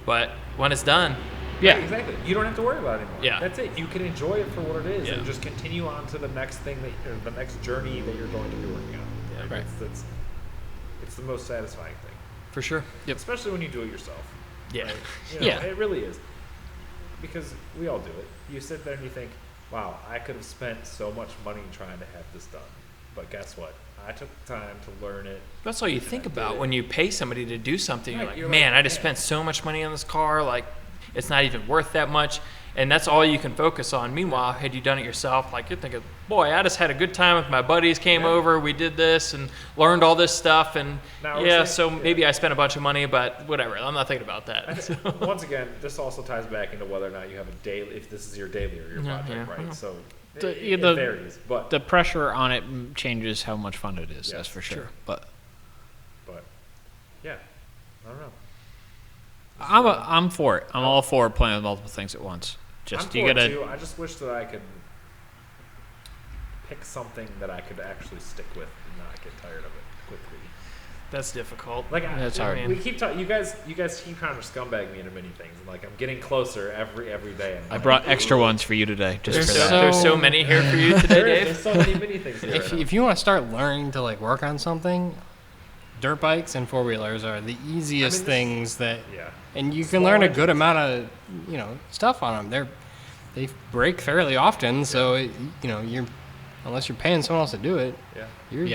But when it's done, Yeah. Right, exactly. You don't have to worry about it anymore. Yeah. That's it. You can enjoy it for what it is, Yeah. and just continue on to the next thing or the next journey that you're going to be working on. Yeah. Like, Right. It's the most satisfying thing, for sure. especially when you do it yourself. Yeah. You know, Yeah. it really is. Because we all do it. You sit there and you think, wow, I could have spent so much money trying to have this done. But guess what? I took the time to learn it. That's all you think about when you pay somebody to do something. Right, You're like, you're man, like, I just yeah. spent so much money on this car. Like, it's not even worth that much. And that's all you can focus on. Meanwhile, had you done it yourself, like you're thinking, boy, I just had a good time with my buddies, came Yeah. over, we did this and learned all this stuff. And Now, we're yeah, saying- so yeah. maybe I spent a bunch of money, but whatever. I'm not thinking about that. Once again, this also ties back into whether or not you have a daily, if this is your daily or your Yeah, project, yeah. right? Mhm. So The- it the- varies. But The pressure on it changes how much fun it is, Yes, that's for sure. sure. But yeah, I don't know. I'm for it. I'm all for playing with multiple things at once. Just I'm you for it gotta. too. I just wish that I could pick something that I could actually stick with and not get tired of it quickly. That's difficult. Like That's hard. We keep talking. You guys keep trying to scumbag me into many things, and like I'm getting closer every day. And I brought extra ones for you today, just There's for so, that. there's so many here for you today, Dave. There's so many mini things here. if you want to start learning to like work on something, dirt bikes and four wheelers are the easiest this- things that, yeah. and you can Small learn a engines. good amount of stuff on them. they break fairly often. So you're unless you're paying someone else to do it, you're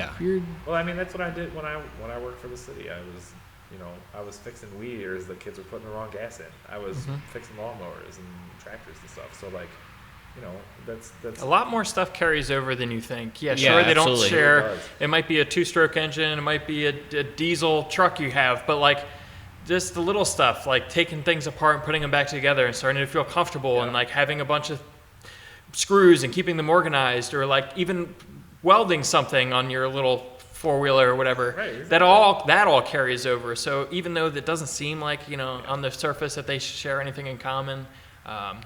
Well, I mean, that's what I did when I worked for the city. I was fixing weed eaters that kids were putting the wrong gas in. I was fixing lawnmowers and tractors and stuff. So like, that's A lot more stuff carries over than you think. Yeah, Yeah, sure, they don't absolutely. share. It does. It might be a 2-stroke engine. It might be a diesel truck you have. But, like, just the little stuff, like taking things apart and putting them back together and starting to feel comfortable and, like, having a bunch of screws and keeping them organized, or, like, even welding something on your little four-wheeler or whatever. Right, exactly. That all carries over. So even though that doesn't seem like, on the surface that they share anything in common,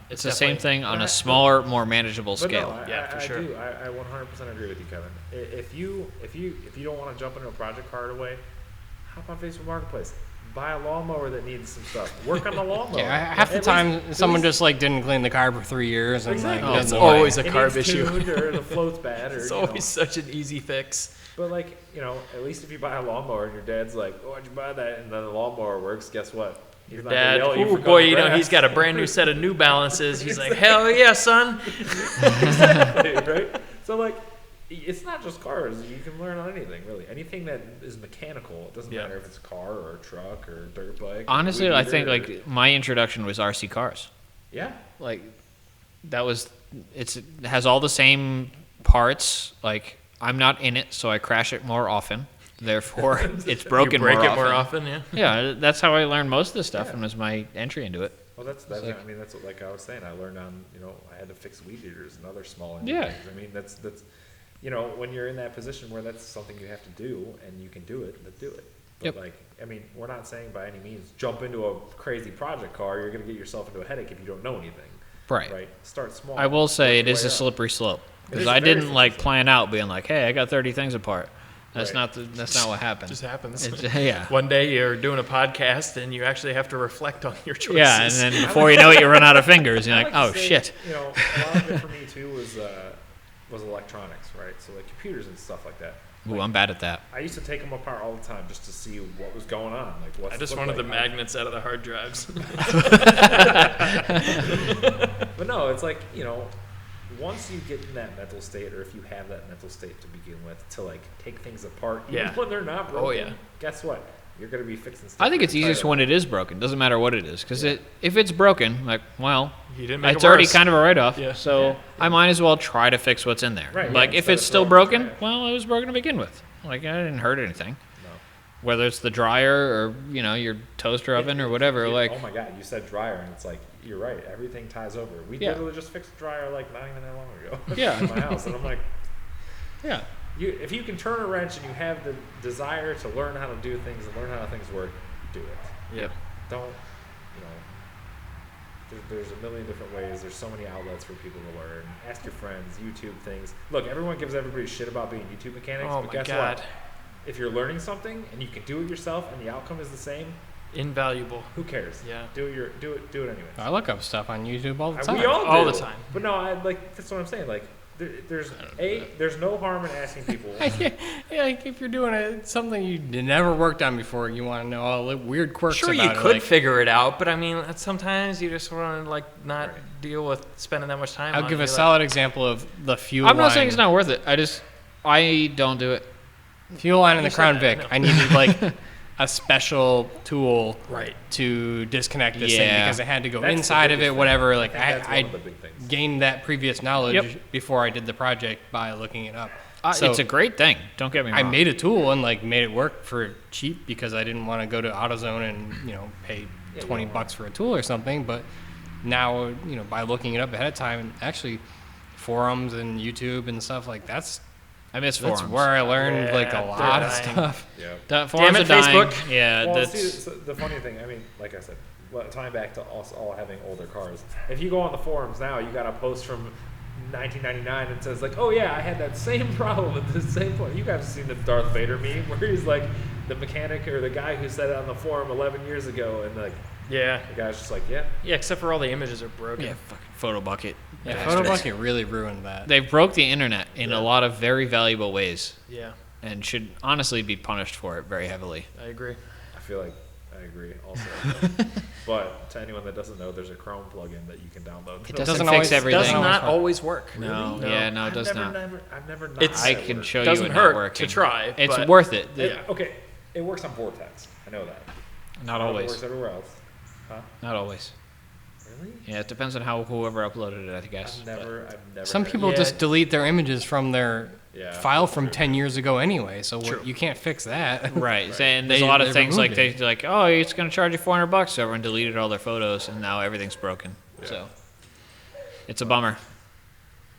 It's the same definitely- thing on a smaller, more manageable But scale. no, Yeah, for sure. I 100% agree with you, Kevin. If you don't want to jump into a project car right away, hop on Facebook Marketplace. Buy a lawnmower that needs some stuff. Work on the lawnmower. yeah. Half the At time, least- someone just like didn't clean the car for 3 years, and Exactly. like It's doesn't always a it carb needs issue. tuned or the float's bad, or It's you know. always such an easy fix. But like, at least if you buy a lawnmower and your dad's like, "Oh, why'd you buy that?" and then the lawnmower works, guess what? He's not gonna Dad, yell at you for oh cutting boy, grass. he's got a brand new set of New Balances. He's like, hell yeah, son. Exactly, right? So like, it's not just cars. You can learn on anything, really. Anything that is mechanical. It doesn't Yeah. matter if it's a car or a truck or a dirt bike. or Honestly, weed I eater think or- like my introduction was RC cars. yeah. Like that was it has all the same parts. Like I'm not in it, so I crash it more often. Therefore, it's broken You break more it often. more often, yeah. Yeah, that's how I learned most of this stuff, Yeah. and was my entry into it. Well, that's like- I mean, that's what, like I was saying. I learned on, I had to fix weed eaters and other small Yeah. things. I mean, that's when you're in that position where that's something you have to do and you can do it, then do it. But Yep. like, I mean, we're not saying by any means jump into a crazy project car. You're going to get yourself into a headache if you don't know anything. Right. Right. Start small. I will say work it your is way a up. slippery slope It because is a I very didn't slippery like slope. plan out being like, hey, I got 30 things apart. That's Right. that's not what happened. Just happens. Yeah. One day you're doing a podcast and you actually have to reflect on your choices. Yeah, and then before you know it, you run out of fingers. You're I like, to oh say, shit. A lot of it for me too was electronics, right? So like computers and stuff like that. Ooh, I'm bad at that. I used to take them apart all the time just to see what was going on. Like, what's I just look wanted the like. magnets out of the hard drives. But no, it's like, once you get in that mental state, or if you have that mental state to begin with, to like take things apart, even Yeah. when they're not broken, Oh, yeah. guess what? You're going to be fixing stuff. I think it's inside easiest of when it is broken. Doesn't matter what it is, because Yeah. if it's broken, like, well, You didn't make it's it already worse. kind of a write-off. Yeah. So Yeah. I might as well try to fix what's in there. Right, Like yeah, if instead it's of still throwing it broken, away. well, it was broken to begin with. Like I didn't hurt anything. No. Whether it's the dryer or your toaster oven or whatever. Like oh my God, you said dryer, and it's like, you're right. Everything ties over. We Yeah. literally just fixed the dryer like not even that long ago. Yeah. in my house, and I'm like, yeah, if you can turn a wrench and you have the desire to learn how to do things and learn how things work, do it. Yep. Don't, there's a million different ways. There's so many outlets for people to learn. Ask your friends, YouTube things. Look, everyone gives everybody shit about being YouTube mechanics, Oh but my guess God. what? If you're learning something and you can do it yourself and the outcome is the same, Invaluable. who cares? Yeah. Do it anyway. I look up stuff on YouTube all the time. We all do. All the time. But no, that's what I'm saying. Like, there's no harm in asking people. Yeah, like if you're doing something you never worked on before, you want to know all the weird quirks Sure, about you it. could like, figure it out, but I mean, sometimes you just want to not Right. deal with spending that much time. I'll on give it. a solid example of the fuel I'm not line. saying it's not worth it. I don't do it. Fuel line in You the said Crown that, Vic. I know. I needed like a special tool Right. to disconnect this thing Yeah. because I had to go That's the inside of biggest it, thing. whatever. I Like think that's one I of the big things. gained that previous knowledge Yep. before I did the project by looking it up. So It's a great thing. Don't get me wrong. I made a tool and like made it work for cheap because I didn't want to go to AutoZone and pay Yeah, $20 for a tool or something. But now by looking it up ahead of time, and actually forums and YouTube and stuff like that's forums. where I learned Yeah, like a they're lot of dying. stuff. Yeah. Forums it, are dying. Facebook. Yeah, Well, that's see, so the funny thing, I mean, like I said, tying back to us all having older cars. If you go on the forums now, you got a post from 1999 that says like, "Oh yeah, I had that same problem at the same point." You guys have seen the Darth Vader meme where he's like the mechanic or the guy who said it on the forum 11 years ago, and like Yeah. the guy's just like, "Yeah, Yeah, except for all the images are broken. yeah, fucking photo bucket. Yeah, Bastards. Photobucket really ruined that. They broke the internet in Yeah. a lot of very valuable ways Yeah, and should honestly be punished for it very heavily. I agree. I feel like I agree also. But to anyone that doesn't know, there's a Chrome plugin that you can download. It that'll- doesn't always- fix everything. Does not work. always work. No, Really? yeah, no, it does I've not. never not. It's- I had it can work. show you Doesn't it hurt not working. to try. It's but worth it. Okay, it works on Vortex. I know that. Not It always. works everywhere else. Huh? Not always. Really? Yeah, it depends on whoever uploaded it, I guess. I've never. Some heard people Yeah. just delete their images from their Yeah, file that's from true. 10 years ago anyway, so True. you can't fix that. Right. And there's a They- lot of they things like removed they're like, oh, it's going to charge you $400. So everyone deleted all their photos, and now everything's broken. Yeah. So it's a bummer.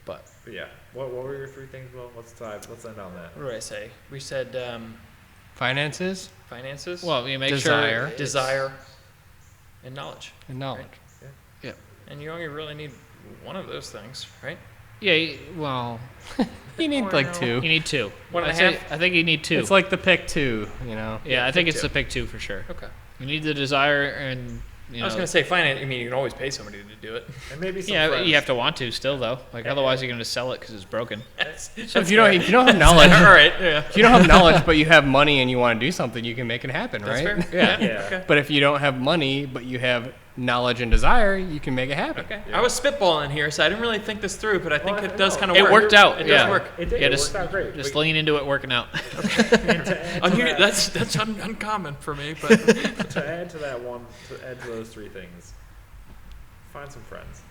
But yeah, what were your 3 things? Well, let's end on that. What did I say? We said Finances finances, Well, you make Desire. sure it's- desire, and knowledge. and knowledge. Yeah. And you only really need one of those things, right? Yeah. Well, You need Or like no. 2. you need 2. One and I'd a say- half? I think you need 2. It's like the pick 2, you know. yeah, I think pick it's 2. the pick 2 for sure. Okay. You need the desire, and I was gonna say finance. I mean, you can always pay somebody to do it. And maybe some yeah, friends. you have to want to still though. Like otherwise, you're going to sell it because it's broken. So if you don't have knowledge, All right. Yeah. if you don't have knowledge but you have money and you want to do something, you can make it happen, That's right? fair. Yeah. Yeah. Okay. But if you don't have money but you have knowledge and desire, you can make it happen. Okay. Yeah. I was spitballing here, so I didn't really think this through, but I think Well, it does no. kind of It work. worked out. It yeah. does work. It did. Yeah, It just worked out great. just But- lean into it working out. and to add to that- That's uncommon for me, but to add to that one, to add to those 3 things, find some friends.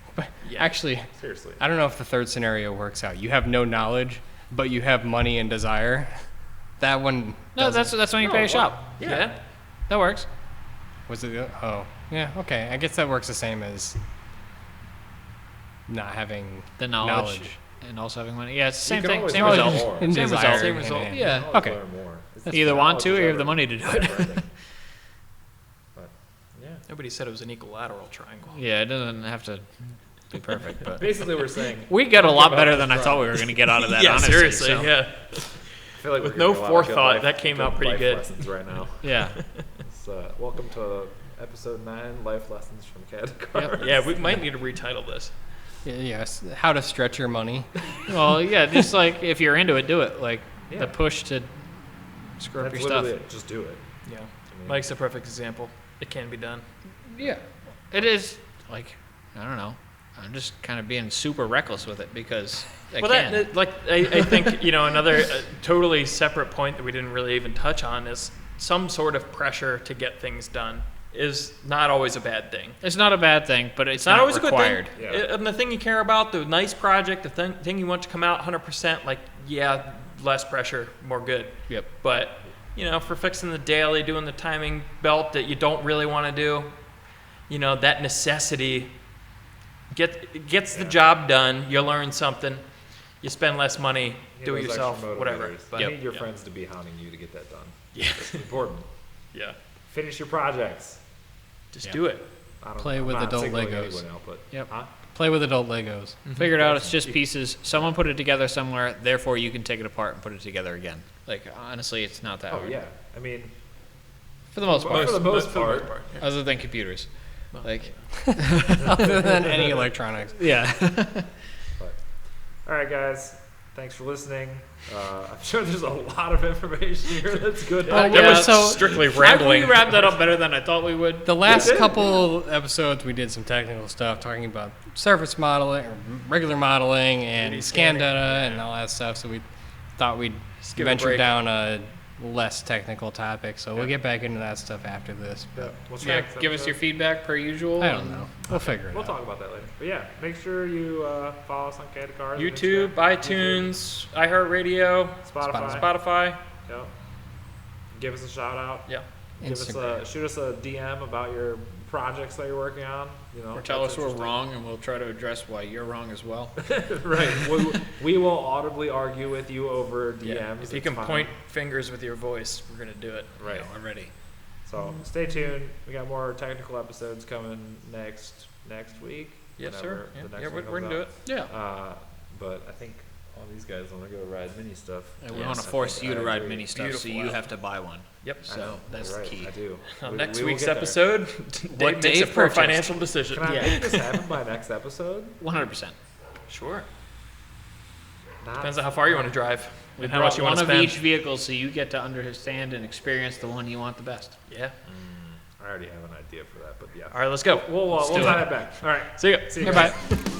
yeah. Actually, Seriously. I don't know if the third scenario works out. You have no knowledge, but you have money and desire. That one. No, doesn't. that's when you No, pay a well, shop. Yeah. That works. Was it? Oh, yeah. Okay. I guess that works the same as not having The knowledge, and also having money. Yeah, it's the You same can thing. always Same learn result. more. and Same desire. result. Same hand in result. hand. You can Yeah. always Okay. learn more. That's You either want to or Knowledge you is have the money to do it. everything. But yeah, Nobody said it was an equilateral triangle. Yeah, it doesn't have to be perfect, but basically we're saying we get a Don't lot give better up than the I thought we were going to get out of that. Yeah, honestly, seriously. so. Yeah. I feel like With we're no getting a lot of good forethought, life- that came out pretty life good. Lessons right now. Yeah. So, welcome to episode 9, life lessons from CAD cars. Yeah, we might need to retitle this. Yes. How to stretch your money. Well, yeah, just like if you're into it, do it. Like Yeah. the push to screw up That's your stuff. literally it. Just do it. Yeah. I mean, Mike's a perfect example. It can be done. Yeah, it is. Like I don't know. I'm just kind of being super reckless with it because I Well, can. I think another totally separate point that we didn't really even touch on is some sort of pressure to get things done is not always a bad thing. It's not a bad thing, but it's It's not always required. a good thing. Yeah. And the thing you care about, the nice project, the thing you want to come out 100%, like, yeah, less pressure, more good. Yep. But, for fixing the daily, doing the timing belt that you don't really want to do, that necessity gets the job done. You learn something. You spend less money, you do know, it those yourself, extra whatever. motivators. But, You need your yeah. friends to be hounding you to get that done. Yeah. It's important. Yeah. Finish your projects. Just Yeah. do it. I don't Play know. with I'm not adult singling Legos. anyone out, but, Yep. Huh? Play with adult Legos. Figured out it's just pieces. Someone put it together somewhere. Therefore, you can take it apart and put it together again. Like honestly, it's not that Oh hard. yeah. I mean, For the most part. for the most part. yeah. Other than computers. Well, Like Other than any electronics. yeah. But, all right, guys. Thanks for listening. I'm sure there's a lot of information here that's good. Oh, That yeah, was so- strictly rambling. We wrapped that up better than I thought we would. The last did. couple episodes, we did some technical stuff talking about surface modeling, or regular modeling, and 3D scan scanning. data, and all that stuff. So we thought we'd give it a venture break. down a less technical topic. So we'll get back into that stuff after this. Yeah. What's Yeah, next give us your episode? feedback per usual. I don't and- know. We'll figure it We'll out. talk about that later. But yeah, make sure you follow us on CAD Cars. on YouTube, Instagram, iTunes, iHeartRadio, YouTube, Spotify. Spotify. Yep. Give us a shout out. Yeah. Instagram. Shoot us a DM about your projects that you're working on. Or tell that's us we're interesting. wrong, and we'll try to address why you're wrong as well. Right. We will audibly argue with you over DMs. Yeah. If you it's can fine. point fingers with your voice, we're gonna do it. Right. I'm ready. So stay tuned. We got more technical episodes coming next week. Yes, whenever sir. the Yeah, next yeah, one we're comes gonna do out. it. Yeah. But I think all these guys want to go ride mini stuff. And we Yes, want I to force think you I to ride agree. mini stuff, so Beautiful. you have to buy one. Yep. I So know, that's you're the right, key. I do. On We next will week's get there. episode, Dave makes Dave a poor purchased. financial decision. Can I Yeah. make this happen by next episode? 100%. Sure. Not Depends on how far you want to drive We and how much you brought want one to of spend. each vehicle, so you get to understand and experience the one you want the best. Yeah. I already have an idea for that, but yeah. All right, let's go. We'll do tie it. it back. All right. See ya. See you Goodbye. guys.